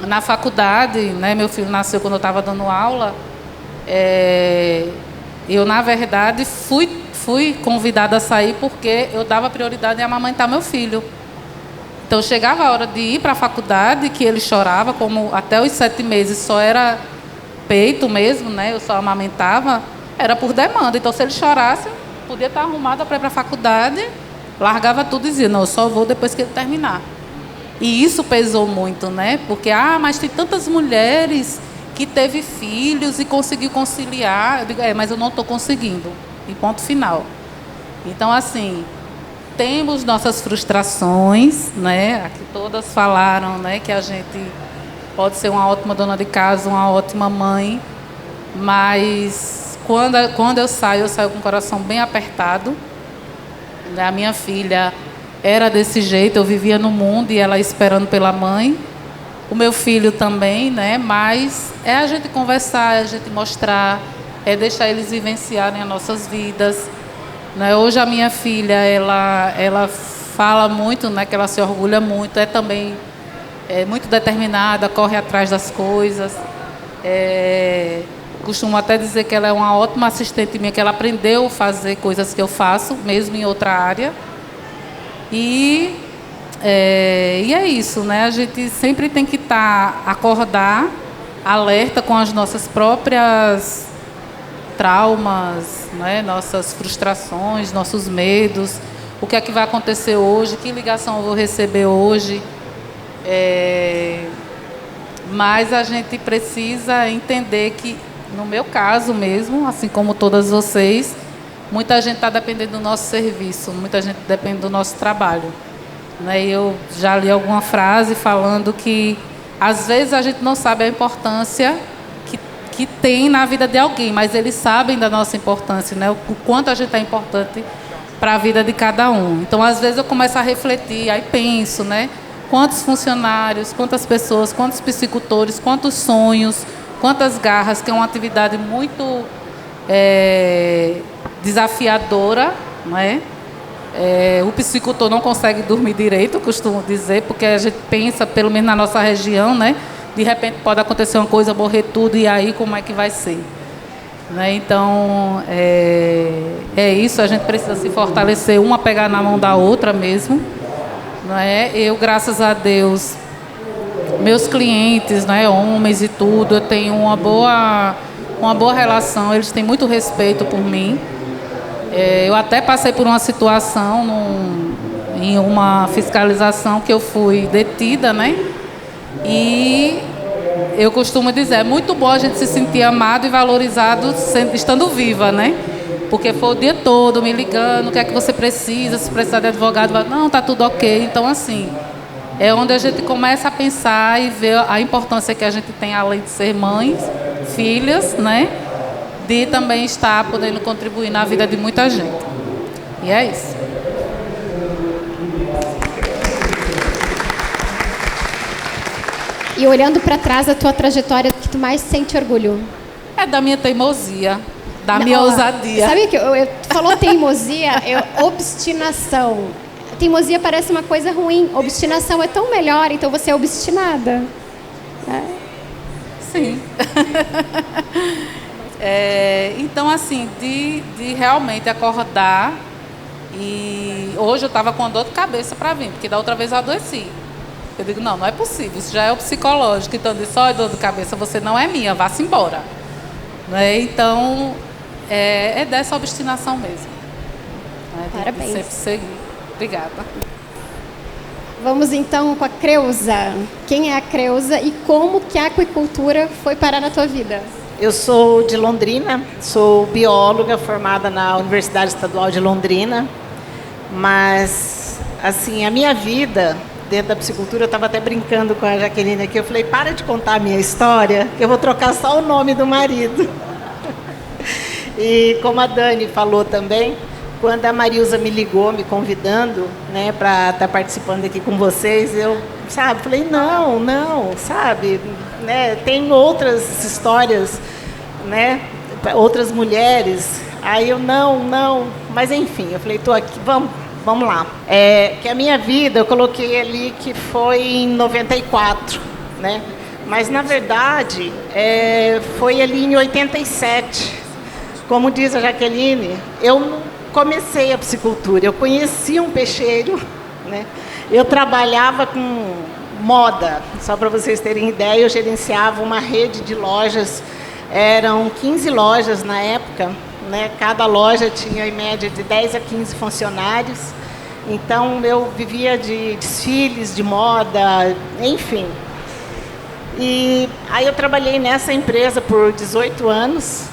Na faculdade, né? Meu filho nasceu quando eu estava dando aula. Eu, na verdade, fui convidada a sair porque eu dava prioridade em amamentar meu filho. Então, chegava a hora de ir para a faculdade, que ele chorava, como até os 7 meses só era peito mesmo, né? Eu só amamentava, era por demanda. Então, se ele chorasse, eu podia estar arrumada para ir para a faculdade, largava tudo e dizia, não, eu só vou depois que ele terminar. E isso pesou muito, né? Porque, mas tem tantas mulheres que teve filhos e conseguiu conciliar. Eu digo, mas eu não estou conseguindo. E ponto final. Então, assim, temos nossas frustrações, né? Aqui todas falaram, né, que a gente pode ser uma ótima dona de casa, uma ótima mãe, mas quando eu saio com o coração bem apertado. A minha filha era desse jeito, eu vivia no mundo e ela esperando pela mãe. O meu filho também, né? Mas é a gente conversar, é a gente mostrar, é deixar eles vivenciarem as nossas vidas. Né? Hoje a minha filha, ela fala muito, né? Que ela se orgulha muito, é também muito determinada, corre atrás das coisas. Costumo até dizer que ela é uma ótima assistente minha, que ela aprendeu a fazer coisas que eu faço, mesmo em outra área. E é isso, né? A gente sempre tem que acordar, alerta com as nossas próprias traumas, né? Nossas frustrações, nossos medos, o que é que vai acontecer hoje, que ligação eu vou receber hoje. Mas a gente precisa entender que, no meu caso mesmo, assim como todas vocês, muita gente está dependendo do nosso serviço, muita gente depende do nosso trabalho. Né? Eu já li alguma frase falando que, às vezes, a gente não sabe a importância que tem na vida de alguém, mas eles sabem da nossa importância, né? O quanto a gente é importante para a vida de cada um. Então, às vezes, eu começo a refletir, aí penso, né? Quantos funcionários, quantas pessoas, quantos psicultores, quantos sonhos, quantas garras, que é uma atividade muito desafiadora, não é? O psicultor não consegue dormir direito, eu costumo dizer, porque a gente pensa, pelo menos na nossa região, né? De repente pode acontecer uma coisa, morrer tudo, e aí como é que vai ser? Né? Então, é isso, a gente precisa se fortalecer, uma pegar na mão da outra mesmo. Não é? Eu, graças a Deus, meus clientes, né, homens e tudo, eu tenho uma boa relação, eles têm muito respeito por mim. Eu até passei por uma situação em uma fiscalização que eu fui detida, né? E eu costumo dizer, é muito bom a gente se sentir amado e valorizado estando viva, né? Porque foi o dia todo me ligando, o que é que você precisa, se precisar de advogado, não, tá tudo ok. Então, assim, é onde a gente começa a pensar e ver a importância que a gente tem, além de ser mães, filhas, né? De também estar podendo contribuir na vida de muita gente. E é isso. E olhando para trás, a tua trajetória, o que tu mais sente orgulho? É da minha teimosia, da minha ousadia. Sabe que tu falou teimosia, obstinação. Teimosia parece uma coisa ruim, obstinação é tão melhor, então você é obstinada. Sim. Então, assim, de realmente acordar, e hoje eu estava com dor de cabeça para vir, porque da outra vez eu adoeci. Eu digo, não é possível, isso já é o psicológico. Então, de só dor de cabeça, você não é minha, vá-se embora. Né? Então, é dessa obstinação mesmo. Parabéns. De sempre seguir. Obrigada. Vamos então com a Creuza. Quem é a Creuza e como que a aquicultura foi parar na tua vida? Eu sou de Londrina, sou bióloga formada na Universidade Estadual de Londrina, mas, assim, a minha vida dentro da piscicultura, eu estava até brincando com a Jaqueline aqui, eu falei, para de contar a minha história, que eu vou trocar só o nome do marido. E como a Dani falou também, quando a Marilza me ligou, me convidando, né, para estar participando aqui com vocês, eu, falei, não, sabe, né, tem outras histórias, né, outras mulheres, aí eu, não, mas enfim, eu falei, estou aqui, vamos lá. Que a minha vida, eu coloquei ali que foi em 94, né, mas na verdade, foi ali em 87, como diz a Jaqueline, eu não comecei a piscicultura, eu conheci um peixeiro, né? Eu trabalhava com moda, só para vocês terem ideia, eu gerenciava uma rede de lojas, eram 15 lojas na época, né? Cada loja tinha em média de 10 a 15 funcionários, então eu vivia de desfiles de moda, enfim. E aí eu trabalhei nessa empresa por 18 anos,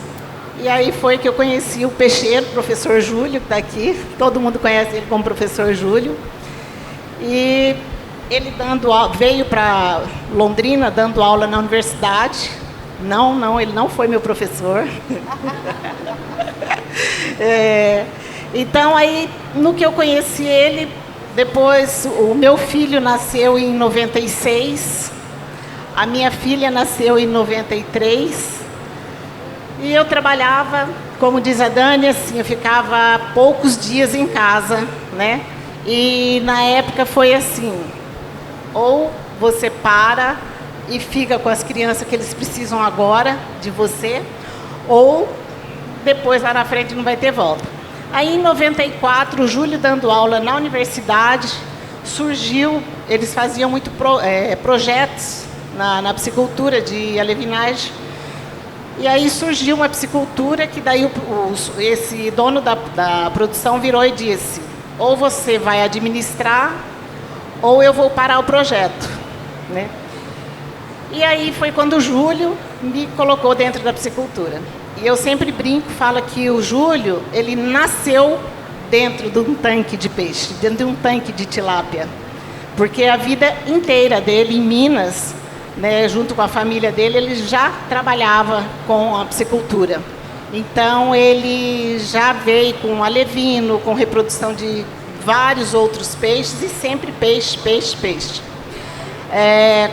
e aí foi que eu conheci o peixeiro, o professor Júlio, que está aqui. Todo mundo conhece ele como professor Júlio. E ele veio para Londrina dando aula na universidade. Não, ele não foi meu professor. Então, aí, no que eu conheci ele, depois, o meu filho nasceu em 96, a minha filha nasceu em 93, e eu trabalhava, como diz a Dani, assim, eu ficava poucos dias em casa, né? E na época foi assim, ou você para e fica com as crianças que eles precisam agora de você, ou depois lá na frente não vai ter volta. Aí em 94, o Júlio dando aula na universidade, surgiu, eles faziam muito projetos na piscicultura de alevinagem, e aí surgiu uma piscicultura que daí esse dono da produção virou e disse: ou você vai administrar, ou eu vou parar o projeto, né? E aí foi quando o Júlio me colocou dentro da piscicultura. E eu sempre brinco, falo que o Júlio, ele nasceu dentro de um tanque de peixe, dentro de um tanque de tilápia. Porque a vida inteira dele em Minas, né, junto com a família dele, ele já trabalhava com a piscicultura. Então, ele já veio com alevino, com reprodução de vários outros peixes, e sempre peixe, peixe, peixe.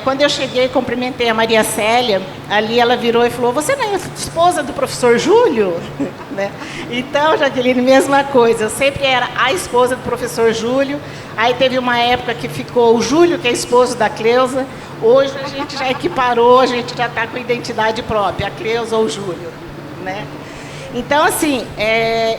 Quando eu cheguei, cumprimentei a Maria Célia, ali ela virou e falou: você não é esposa do professor Júlio? Né? Então, Jaqueline, mesma coisa, eu sempre era a esposa do professor Júlio. Aí teve uma época que ficou o Júlio, que é esposo da Cleusa. Hoje a gente já equiparou, a gente já está com identidade própria, a Cleusa ou o Júlio, né? Então, assim,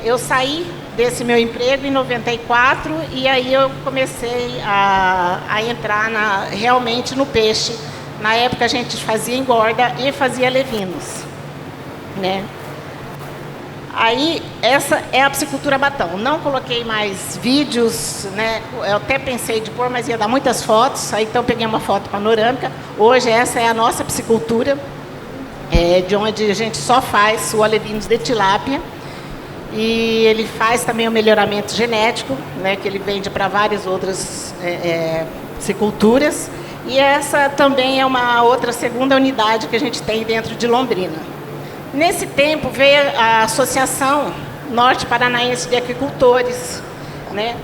eu saí desse meu emprego em 94, e aí eu comecei a entrar realmente no peixe. Na época a gente fazia engorda e fazia levinos, né? Aí essa é a piscicultura Batão. Não coloquei mais vídeos, né? Eu até pensei de pôr, mas ia dar muitas fotos. Aí então peguei uma foto panorâmica. Hoje essa é a nossa piscicultura, de onde a gente só faz o alevinos de tilápia. E ele faz também o melhoramento genético, né, que ele vende para várias outras pisciculturas. E essa também é uma outra segunda unidade que a gente tem dentro de Londrina. Nesse tempo veio a Associação Norte Paranaense de Aquicultores, né,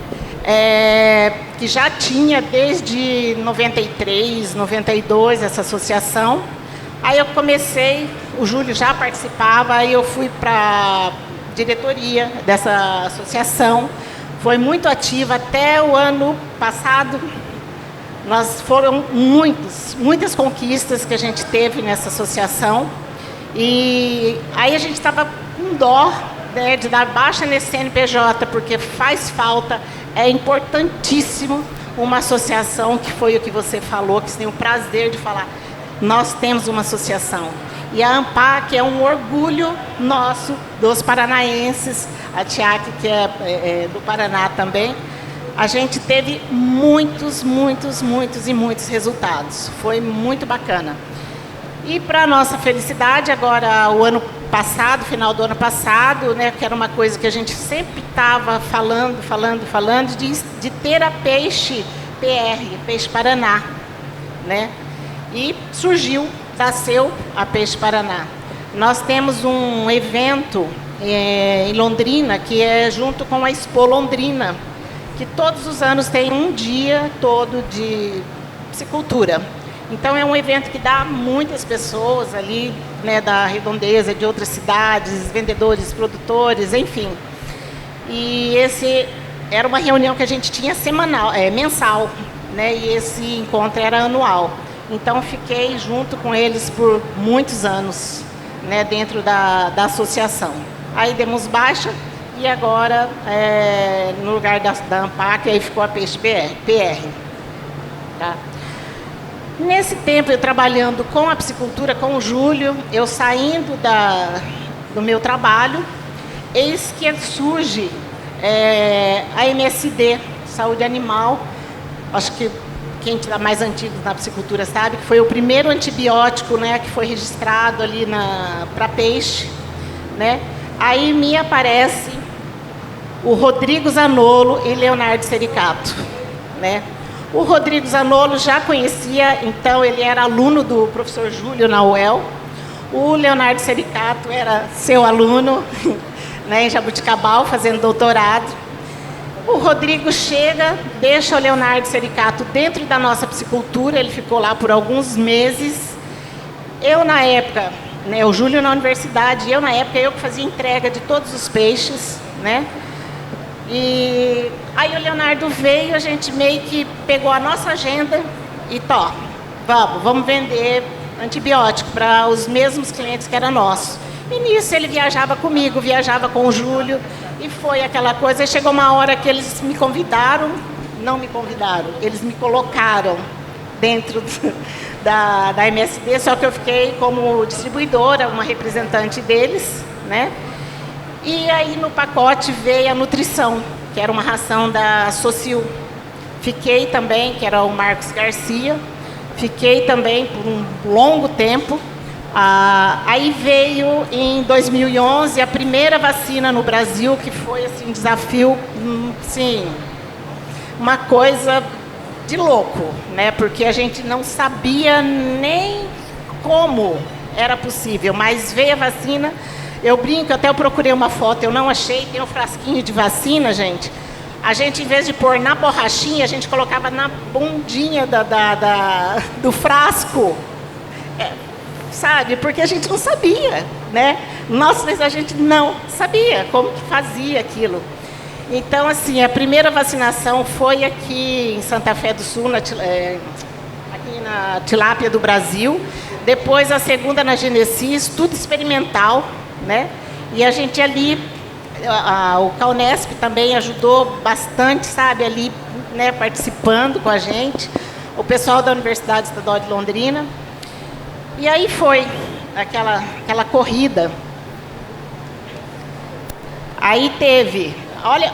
que já tinha desde 93, 92 essa associação. Aí eu comecei, o Júlio já participava, aí eu fui para diretoria dessa associação, foi muito ativa até o ano passado. Foram muitas conquistas que a gente teve nessa associação, e aí a gente estava com dó, né, de dar baixa nesse CNPJ, porque faz falta, é importantíssimo uma associação, que foi o que você falou, que você tem o prazer de falar. Nós temos uma associação. E a ANPAC é um orgulho nosso, dos paranaenses, a TIAC, que é do Paraná também. A gente teve muitos resultados. Foi muito bacana. E, para nossa felicidade, agora, o ano passado, final do ano passado, né, que era uma coisa que a gente sempre estava falando, de ter a Peixe PR, Peixe Paraná, né? E nasceu a Peixe Paraná. Nós temos um evento em Londrina, que é junto com a Expo Londrina, que todos os anos tem um dia todo de piscicultura. Então é um evento que dá muitas pessoas ali, né, da redondeza, de outras cidades, vendedores, produtores, enfim. E esse era uma reunião que a gente tinha mensal, né, e esse encontro era anual. Então, fiquei junto com eles por muitos anos, né, dentro da associação. Aí demos baixa, e agora, no lugar da ANPAC, aí ficou a Peixe PR. Tá? Nesse tempo, eu trabalhando com a piscicultura, com o Júlio, eu saindo do meu trabalho, eis que surge a MSD, Saúde Animal. Acho que quem está mais antigo na piscicultura sabe que foi o primeiro antibiótico, né, que foi registrado ali para peixe, né? Aí me aparece o Rodrigo Zanolo e Leonardo Sericato, né? O Rodrigo Zanolo já conhecia, então ele era aluno do professor Júlio na UEL. O Leonardo Sericato era seu aluno, né, em Jabuticabal, fazendo doutorado. O Rodrigo chega, deixa o Leonardo Sericato dentro da nossa piscicultura, ele ficou lá por alguns meses. Eu, na época, né, o Júlio na universidade, eu, na época, eu que fazia entrega de todos os peixes, né? E aí o Leonardo veio, a gente meio que pegou a nossa agenda e vamos vender antibiótico para os mesmos clientes que era nosso. E nisso ele viajava comigo, viajava com o Júlio, e foi aquela coisa. Chegou uma hora que eles me convidaram, não me convidaram, eles me colocaram dentro da MSD, só que eu fiquei como distribuidora, uma representante deles, né? E aí no pacote veio a nutrição, que era uma ração da Socil. Fiquei também, que era o Marcos Garcia, fiquei também por um longo tempo. Aí veio em 2011 a primeira vacina no Brasil, que foi assim, um desafio, sim, uma coisa de louco, né? Porque a gente não sabia nem como era possível, mas veio a vacina. Eu brinco, até eu procurei uma foto, eu não achei, tem um frasquinho de vacina, gente. A gente, em vez de pôr na borrachinha, a gente colocava na bundinha do frasco, sabe? Porque a gente não sabia, né? Nossa, mas a gente não sabia como que fazia aquilo. Então, assim, a primeira vacinação foi aqui em Santa Fé do Sul, aqui na Tilápia do Brasil. Depois, a segunda na Genesis, tudo experimental, né? E a gente ali, o Caunesp também ajudou bastante, sabe, ali, né, participando com a gente, o pessoal da Universidade Estadual de Londrina. E aí foi aquela corrida. Aí teve,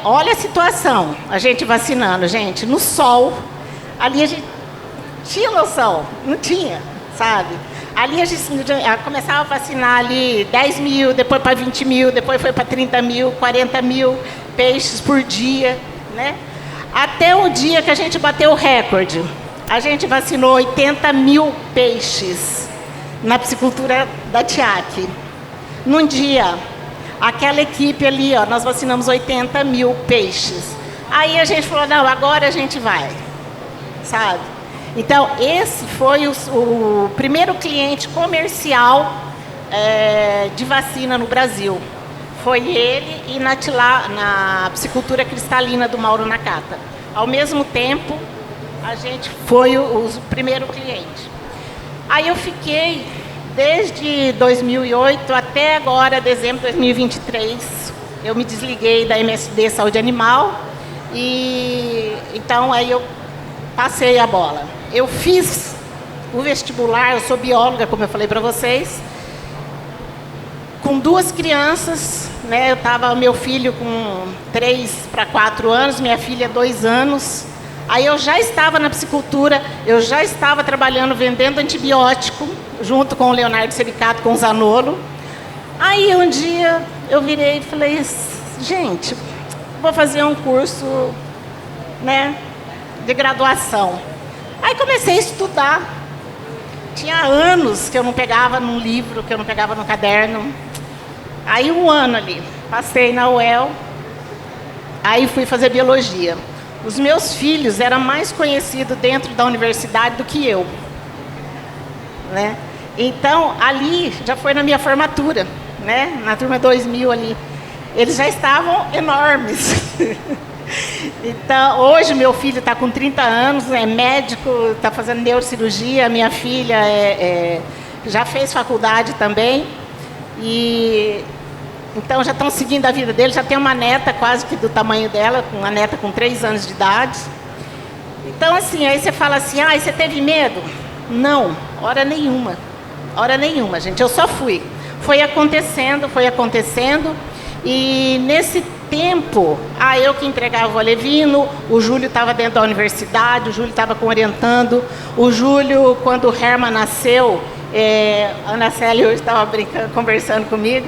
olha a situação, a gente vacinando, gente, no sol, ali a gente tinha noção, não tinha, sabe? Ali a gente começava a vacinar ali 10 mil, depois para 20 mil, depois foi para 30 mil, 40 mil peixes por dia, né? Até o dia que a gente bateu o recorde. A gente vacinou 80 mil peixes na piscicultura da TIAC. Num dia, aquela equipe ali, ó, nós vacinamos 80 mil peixes. Aí a gente falou, não, agora a gente vai, sabe? Então, esse foi o primeiro cliente comercial de vacina no Brasil. Foi ele e na piscicultura cristalina do Mauro Nakata. Ao mesmo tempo, a gente foi o primeiro cliente. Aí eu fiquei desde 2008 até agora, dezembro de 2023. Eu me desliguei da MSD Saúde Animal e então aí eu passei a bola. Eu fiz o vestibular, eu sou bióloga, como eu falei para vocês, com 2 crianças, né? Eu tava meu filho com 3 para 4 anos, minha filha 2 anos. Aí eu já estava na piscicultura, eu já estava trabalhando, vendendo antibiótico, junto com o Leonardo Sericato, com o Zanolo. Aí um dia eu virei e falei, gente, vou fazer um curso, né, de graduação. Aí comecei a estudar. Tinha anos que eu não pegava num livro, que eu não pegava no caderno. Aí 1 ano ali, passei na UEL, aí fui fazer biologia. Os meus filhos eram mais conhecidos dentro da universidade do que eu, né? Então, ali já foi na minha formatura, né? Na turma 2000 ali. Eles já estavam enormes. Então, hoje meu filho está com 30 anos, é médico, está fazendo neurocirurgia, minha filha já fez faculdade também. E então já estão seguindo a vida dele, já tem uma neta quase que do tamanho dela, uma neta com 3 anos de idade. Então, assim, aí você fala assim, você teve medo? Não, hora nenhuma, gente, eu só fui. Foi acontecendo, e nesse tempo, eu que entregava o alevino, o Júlio estava dentro da universidade, o Júlio estava orientando, o Júlio, quando o Herman nasceu, a Ana Célia hoje estava conversando comigo,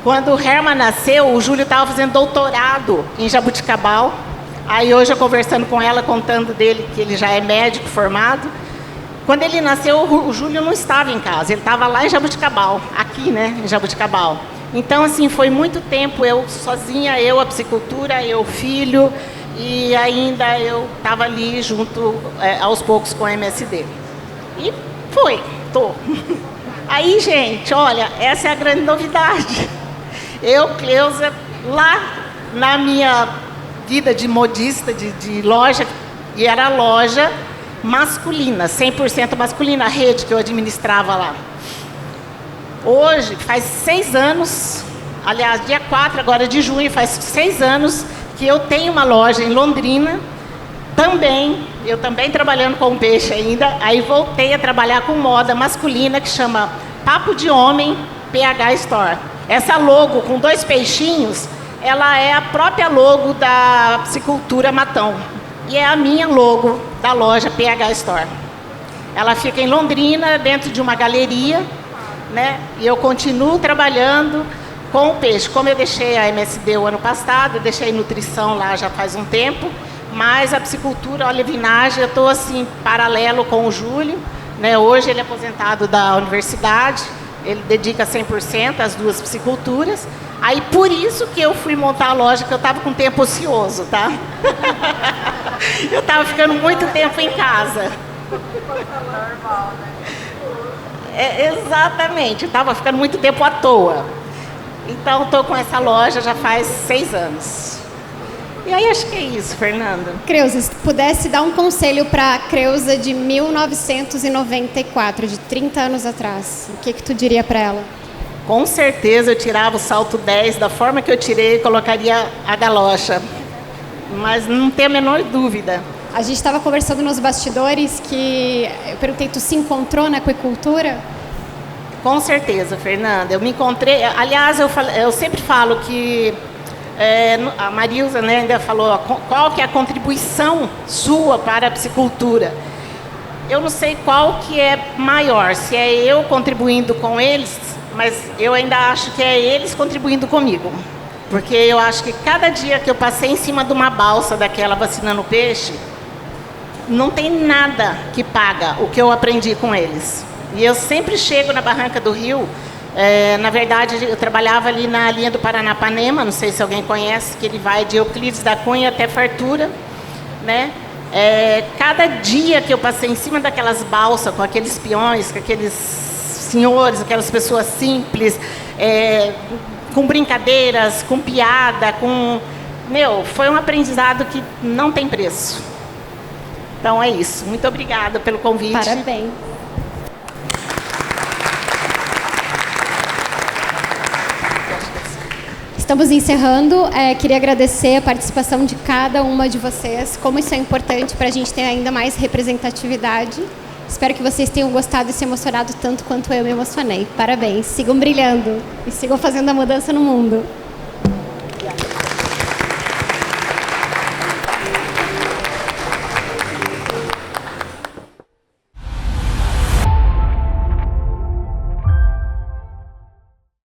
quando o Herman nasceu, o Júlio estava fazendo doutorado em Jabuticabal, Aí hoje eu conversando com ela, contando dele que ele já é médico formado. Quando ele nasceu, o Júlio não estava em casa, ele estava lá em Jabuticabal, aqui, né, em Jabuticabal. Então, assim, foi muito tempo eu sozinha, eu, a psicultura, eu, filho, e ainda eu estava ali junto, aos poucos, com a MSD. E tô. Aí, gente, olha, essa é a grande novidade. Eu, Cleusa, lá na minha vida de modista, de loja, e era loja masculina, 100% masculina, a rede que eu administrava lá. Hoje, faz 6 anos, aliás, dia 4 agora de junho, faz 6 anos que eu tenho uma loja em Londrina, eu também trabalhando com peixe ainda, aí voltei a trabalhar com moda masculina, que chama Papo de Homem PH Store. Essa logo com 2 peixinhos, ela é a própria logo da Psicultura Matão. E é a minha logo da loja PH Store. Ela fica em Londrina, dentro de uma galeria, né? E eu continuo trabalhando com o peixe. Como eu deixei a MSD o ano passado, eu deixei nutrição lá já faz um tempo, mas a psicultura, a olevinagem, eu estou assim, paralelo com o Júlio, né? Hoje ele é aposentado da universidade, ele dedica 100% às 2 psiculturas. Aí, por isso que eu fui montar a loja, que eu estava com tempo ocioso, tá? Eu estava ficando muito tempo em casa. Exatamente, eu estava ficando muito tempo à toa. Então, estou com essa loja já faz 6 anos. E aí, acho que é isso, Fernanda. Creuza, se pudesse dar um conselho para a Creuza de 1994, de 30 anos atrás, o que tu diria para ela? Com certeza eu tirava o salto 10 da forma que eu tirei e colocaria a galocha. Mas não tem a menor dúvida. A gente estava conversando nos bastidores que eu perguntei, tu se encontrou na aquicultura? Com certeza, Fernanda. Eu me encontrei... Aliás, eu sempre falo que... a Marilza, né, ainda falou qual que é a contribuição sua para a psicultura. Eu não sei qual que é maior, se é eu contribuindo com eles, mas eu ainda acho que é eles contribuindo comigo. Porque eu acho que cada dia que eu passei em cima de uma balsa daquela vacinando peixe, não tem nada que paga o que eu aprendi com eles. E eu sempre chego na Barranca do Rio, na verdade eu trabalhava ali na linha do Paranapanema, não sei se alguém conhece, que ele vai de Euclides da Cunha até Fartura, né? Cada dia que eu passei em cima daquelas balsas, com aqueles peões, com aqueles senhores, aquelas pessoas simples, com brincadeiras, com piada, foi um aprendizado que não tem preço. Então é isso. Muito obrigada pelo convite. Parabéns. Estamos encerrando. Queria agradecer a participação de cada uma de vocês, como isso é importante para a gente ter ainda mais representatividade. Espero que vocês tenham gostado e se emocionado tanto quanto eu me emocionei. Parabéns. Sigam brilhando e sigam fazendo a mudança no mundo.